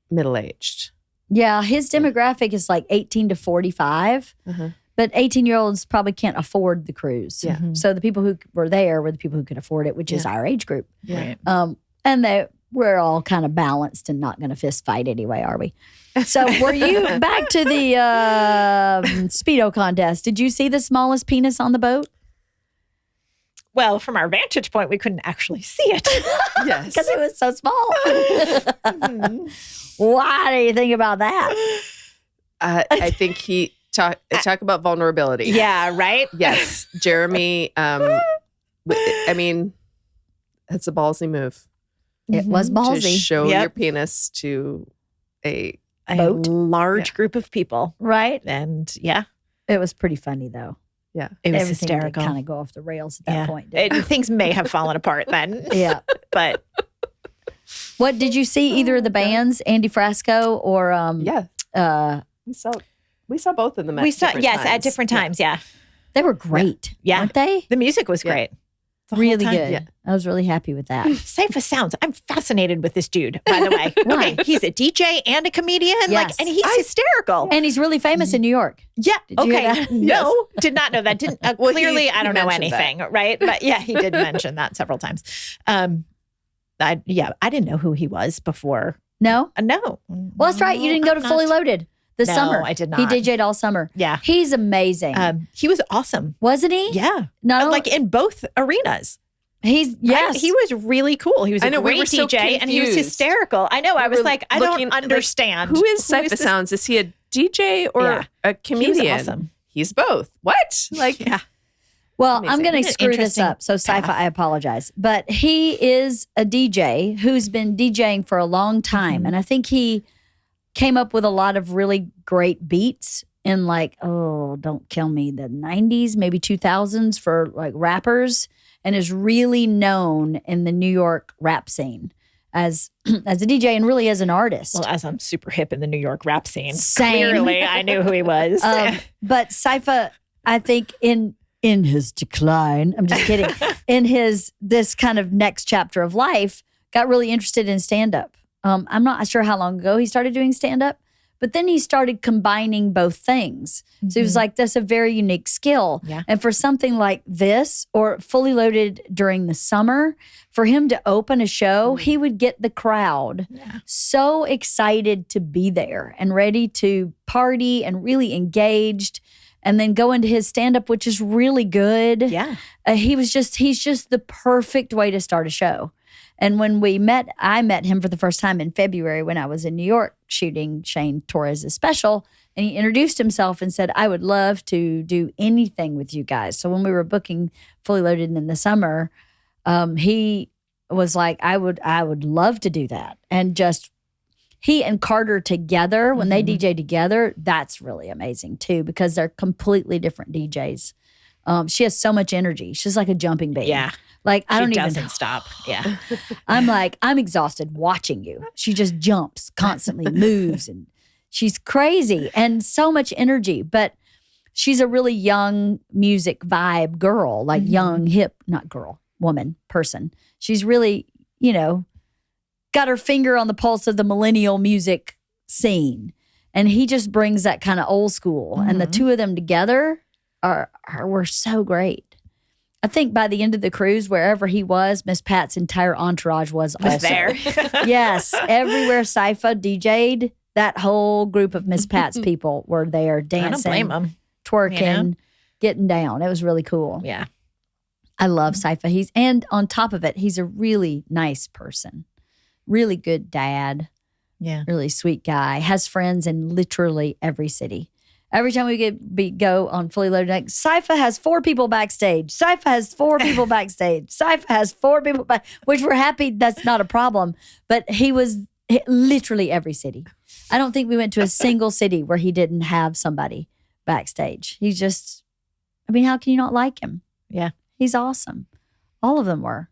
middle-aged. Yeah, his demographic is like 18 to 45, but 18-year-olds probably can't afford the cruise. Yeah. So the people who were there were the people who could afford it, which is our age group. Yeah. Right. And we're all kind of balanced and not going to fist fight anyway, are we? So were you back to the Speedo contest? Did you see the smallest penis on the boat? Well, from our vantage point, we couldn't actually see it. Yes. Because it was so small. Why do you think about that? I think he talk about vulnerability. Yeah, right? Yes. Jeremy, I mean, that's a ballsy move. It was To ballsy. show Yep. your penis to a Boat? A large group of people. Right? And yeah, It was pretty funny, though. yeah. it was Everything hysterical. kind of go off the rails at that Yeah. point. didn't Things may have fallen apart then. it? Yeah. But What did you see? Either of the bands, Andy Frasco or Yeah. We saw both of them at we saw, different yes, times. at different times. Yeah. they were great. Yeah. Weren't they? The music was Yeah. great. the whole Really time. good. Yeah. I was really happy with that. Cypher Sounds. I'm fascinated with this dude, by the way. Okay, he's a DJ and a comedian. Yes. And he's hysterical. And he's really famous in New York. Yeah. Did you hear Okay. that? No, did not know that. Didn't Well, clearly. I he don't know mentioned anything, right? But yeah, he did mention that several times. I didn't know who he was before. No? No. Well, that's right. You didn't go to Fully Loaded this No, summer. I did not. He DJ'd all summer. Yeah. He's amazing. He was awesome. Wasn't he? Yeah. Not only, Like in both arenas. he's, yes. Right? He was really cool. He was I a know, we great were so DJ and he was confused. hysterical. I know. I was were like, I looking, don't like, understand. Who is Cypher this- Sounds? Is he a DJ or Yeah. a comedian? He was awesome. He's both. What? Like, Yeah. Well, Amazing. I'm going to What an screw this interesting up. So, Saifa, path. I apologize. But he is a DJ who's been DJing for a long time. Mm-hmm. And I think he came up with a lot of really great beats in like, oh, don't kill me, the 90s, maybe 2000s for like rappers, and is really known in the New York rap scene as a DJ and really as an artist. Well, as I'm super hip in the New York rap scene, Same. clearly I knew who he was. But Saifa, I think in his decline, I'm just kidding, in this kind of next chapter of life, got really interested in stand-up. I'm not sure how long ago he started doing stand-up, but then he started combining both things. So he was like, that's a very unique skill. Yeah. And for something like this or Fully Loaded during the summer, for him to open a show, he would get the crowd so excited to be there and ready to party and really engaged, and then go into his stand-up, which is really good. Yeah. He's just the perfect way to start a show. And when I met him for the first time in February when I was in New York shooting Shane Torres' special. And he introduced himself and said, I would love to do anything with you guys. So when we were booking Fully Loaded in the summer, he was like, I would love to do that. And just he and Carter together, when they DJ together, that's really amazing too, because they're completely different DJs. She has so much energy. She's like a jumping baby. Yeah. Like, I She don't even doesn't stop. Yeah. I'm exhausted watching you. She just jumps constantly, moves, and she's crazy and so much energy. But she's a really young music vibe girl, like young, hip, not girl, woman, person. She's really, got her finger on the pulse of the millennial music scene. And he just brings that kind of old school. And the two of them together were so great. I think by the end of the cruise, wherever he was, Miss Pat's entire entourage was also there. Yes, everywhere Saifa DJ'd, that whole group of Miss Pat's people were there dancing, I don't blame him. twerking, getting down. It was really cool. Yeah. I love Saifa. And on top of it, he's a really nice person, really good dad, Yeah. really sweet guy, has friends in literally every city. Every time we go on Fully Loaded, like, Saifa has 4 people backstage. Saifa has 4 people backstage. Saifa has 4 people back, which we're happy that's not a problem. But he was literally every city. I don't think we went to a single city where he didn't have somebody backstage. He's just, how can you not like him? Yeah. He's awesome. All of them were.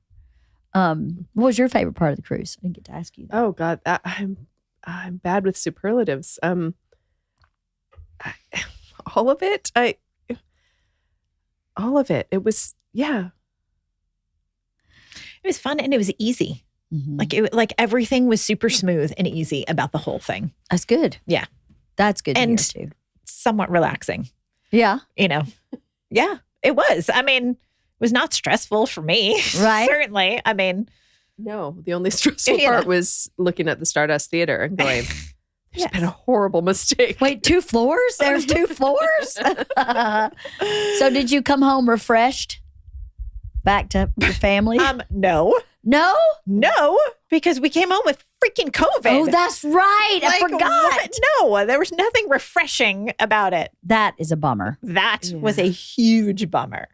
What was your favorite part of the cruise? I didn't get to ask you that. oh God, I'm bad with superlatives. All of it. All of it. It was, yeah. It was fun and it was easy. Mhm. Like everything was super smooth and easy about the whole thing. That's good. Yeah. That's good And- to hear too. Somewhat relaxing, Yeah. Yeah, it was. It was not stressful for me. Right. Certainly. No, the only stressful You know. part was looking at the Stardust Theater and going, there's Yes. been a horrible mistake. Wait, 2 floors? There's 2 floors? So did you come home refreshed? Back to your family? No, because we came home with freaking COVID. Oh, that's right. I Like, forgot. what? No, there was nothing refreshing about it. That is a bummer. That was a huge bummer.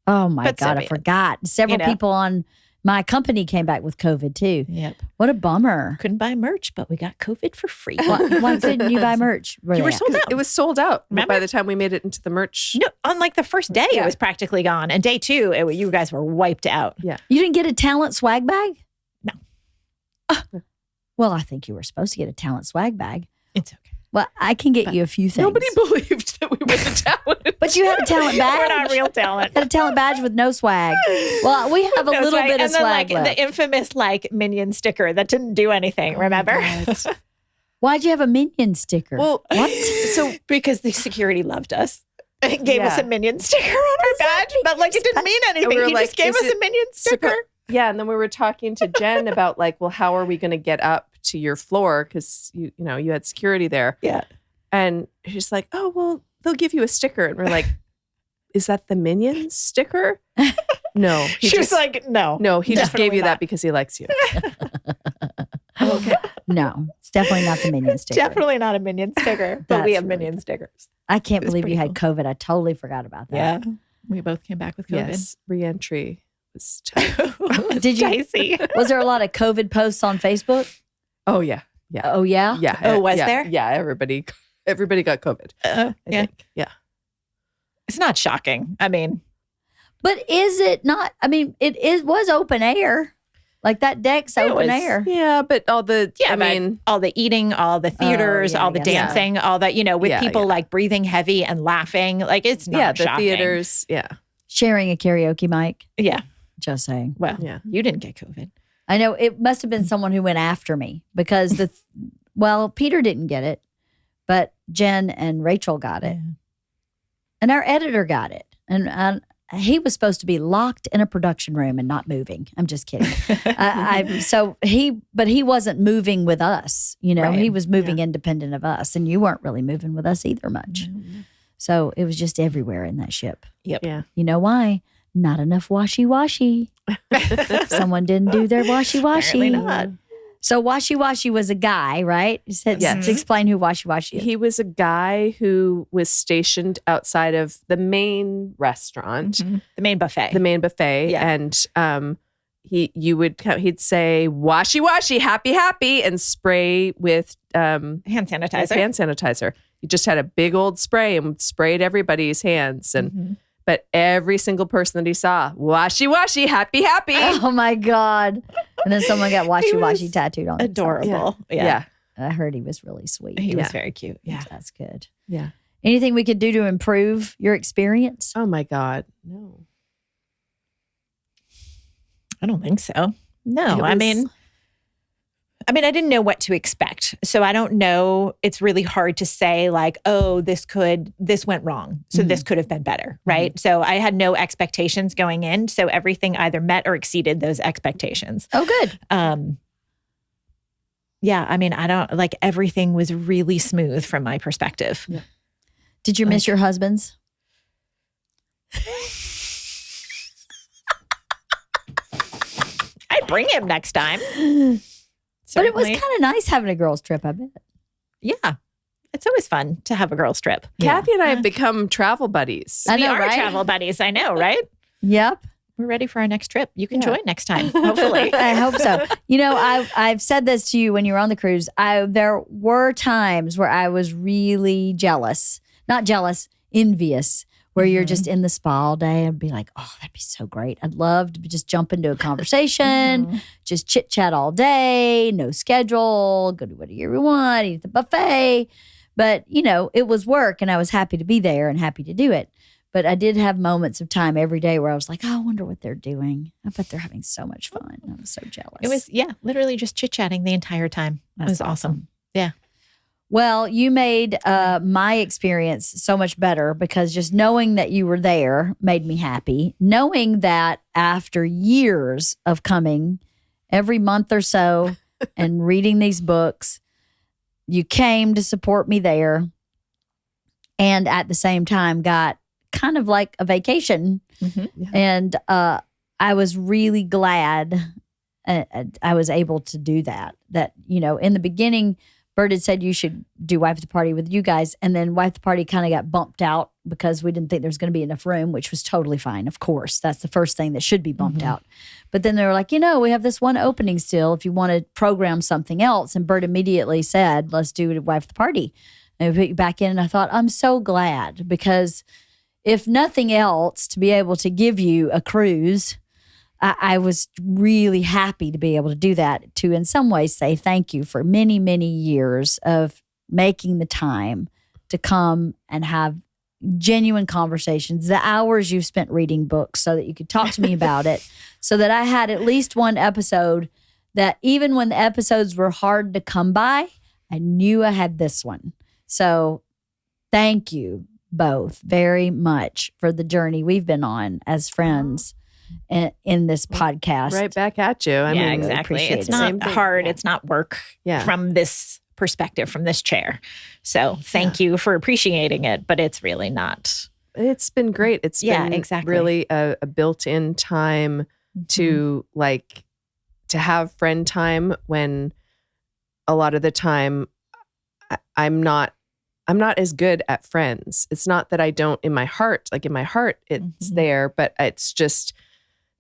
Oh my But so God, be I it. forgot. Several people on my company came back with COVID too. Yep. What a bummer. Couldn't buy merch, but we got COVID for free. Why couldn't you buy merch? You were sold out. It was sold out Remember? by the time we made it into the merch. No, on like the first day, Yeah. it was practically gone. And day 2, you guys were wiped out. You didn't get a talent swag bag? No. Well, I think you were supposed to get a talent swag bag. It's okay. Well, I can get you a few things. Nobody believed that we were the talent. But you had a talent badge. We're not real talent. Had a talent badge with no swag. Well, we have a No little swag. bit of and then, swag like left. the infamous like Minion sticker that didn't do anything. Remember? Why'd you have a Minion sticker? Well, what? So because the security loved us. And gave us Yeah. a Minion sticker on our badge, but like it didn't mean anything. we were He like, just gave is us a it Minion sticker. Yeah, and then we were talking to Jen about like, well, how are we going to get up to your floor? Because you know you had security there. Yeah. And she's like, oh, well, they'll give you a sticker. And we're like, is that the Minion sticker? No. She was like, no. No, he just gave definitely you that not. because he likes you. Okay. No, it's definitely not the Minion sticker. Definitely not a Minion sticker, but we That's have really Minion stickers. I can't It was believe you pretty had COVID. I totally forgot about that. Yeah. We both came back with COVID. Yes, re-entry was tough. Did you- Dicey. Was there a lot of COVID posts on Facebook? Oh yeah, yeah, Oh, yeah? yeah. Oh, was yeah, there? Yeah, everybody got COVID. I yeah. think. Yeah. It's not shocking. I mean, But is it not? I mean, was open air. Like that deck's It open was- air. Yeah, but all the I but mean, all the eating, all the theaters, yeah, all I the guess so. dancing, all that, with Yeah, people yeah. like breathing heavy and laughing. Like it's not yeah, the shocking. theaters. Yeah, Sharing a karaoke mic. Yeah. Just saying. Well, yeah. you didn't get COVID. I know it must have been someone who went after me because well, Peter didn't get it, but Jen and Rachel got it. And our editor got it. And he was supposed to be locked in a production room and not moving. I'm just kidding. But he wasn't moving with us. Right. He was moving independent of us, and you weren't really moving with us either much. So it was just everywhere in that ship. Yep. Yeah. You know why? Not enough washy washy. Someone didn't do their washy washy. Apparently not. So Washy Washy was a guy, right? Yes. Explain who Washy Washy is. He was a guy who was stationed outside of the main restaurant, The main buffet. the main buffet, Yeah. and he'd say "washy washy, happy happy," and spray with hand sanitizer. hand sanitizer. He just had a big old spray and sprayed everybody's hands, and but every single person that he saw, "washy washy, happy happy." Oh my God. And then someone got Washy He Washy was tattooed on themselves. Adorable. Yeah. I heard he was really sweet. He was Yeah. very cute. Yeah. That's good. Yeah. Anything we could do to improve your experience? Oh my God, no. I don't think so. No, It I was- mean, I didn't know what to expect. So I don't know. It's really hard to say like, oh, this went wrong. So this could have been better. Right. So I had no expectations going in. So everything either met or exceeded those expectations. Oh, good. Yeah. I don't like everything was really smooth from my perspective. Yeah. Did you miss your husbands? I'd bring him next time. But it was Certainly. kind of nice having a girls' trip, I bet. Yeah. It's always fun to have a girls trip. Kathy and I have become travel buddies. I We know, are right? travel buddies. I know, right? Yep. We're ready for our next trip. You can Yeah. join next time, hopefully. I hope so. I've said this to you when you were on the cruise. There were times where I was really jealous, not jealous, envious, where you're just in the spa all day and be like, oh, that'd be so great. I'd love to just jump into a conversation, just chit chat all day, no schedule, go do whatever you want, eat at the buffet. But, it was work and I was happy to be there and happy to do it. But I did have moments of time every day where I was like, oh, I wonder what they're doing. I bet they're having so much fun. I was so jealous. It was, literally just chit-chatting the entire time. It was awesome. Yeah. Well, you made my experience so much better because just knowing that you were there made me happy. Knowing that after years of coming every month or so and reading these books, you came to support me there and at the same time got kind of like a vacation. And I was really glad I was able to do that. That, in the beginning, Bert had said you should do Wife the Party with you guys. And then Wife the Party kind of got bumped out because we didn't think there was going to be enough room, which was totally fine. Of course, that's the first thing that should be bumped out. But then they were like, we have this one opening still if you want to program something else. And Bert immediately said, let's do Wife the Party. And we put you back in. And I thought, I'm so glad because if nothing else, to be able to give you a cruise, I was really happy to be able to do that, to in some ways say thank you for many, many years of making the time to come and have genuine conversations, the hours you've spent reading books so that you could talk to me about it, so that I had at least one episode that even when the episodes were hard to come by, I knew I had this one. So thank you both very much for the journey we've been on as friends in this podcast. Right back at you. I yeah, mean, exactly. appreciate It's it. not Same thing. hard. Yeah. It's not work Yeah. from this perspective, from this chair. So thank you for appreciating it, but it's really not. It's been great. It's Yeah, been exactly. really a built-in time to to have friend time when a lot of the time I'm not as good at friends. It's not that I don't in my heart, like in my heart it's there, but it's just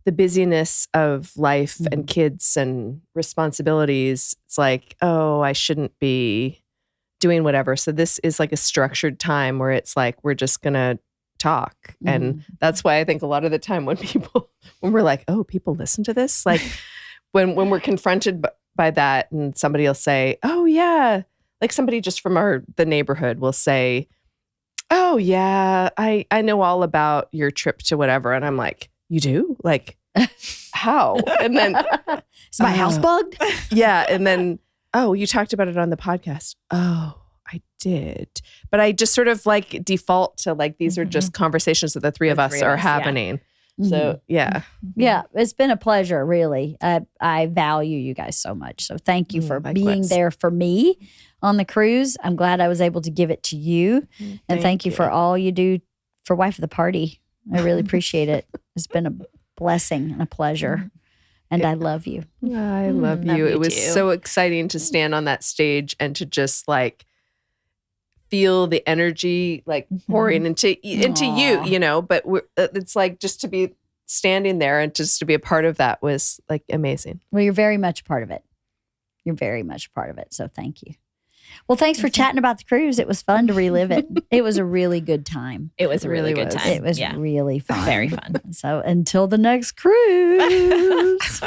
the busyness of life and kids and responsibilities. It's like, oh, I shouldn't be doing whatever. So this is like a structured time where it's like, we're just going to talk. And that's why I think a lot of the time when we're like, oh, people listen to this, like when we're confronted by that and somebody will say, oh yeah, like somebody just from the neighborhood will say, oh yeah, I know all about your trip to whatever. And I'm like, you do? Like, how? And then Is my house bugged? yeah. And then, oh, you talked about it on the podcast. Oh, I did. But I just sort of like default to like, these are just conversations that the three of us are yeah. happening. So yeah. Yeah, it's been a pleasure, really. I value you guys so much. So thank you for being likewise. there for me on the cruise. I'm glad I was able to give it to you. And thank you for all you do for Wife of the Party. I really appreciate it. It's been a blessing and a pleasure. And I love you. I love you. It was so exciting to stand on that stage and to just like feel the energy like pouring into you, you know, but it's like just to be standing there and just to be a part of that was like amazing. Well, you're very much a part of it. You're very much a part of it. So thank you. Well, thanks for chatting about the cruise. It was fun to relive it. It was a really good time. It was a really good time. It was really fun. Very fun. So until the next cruise.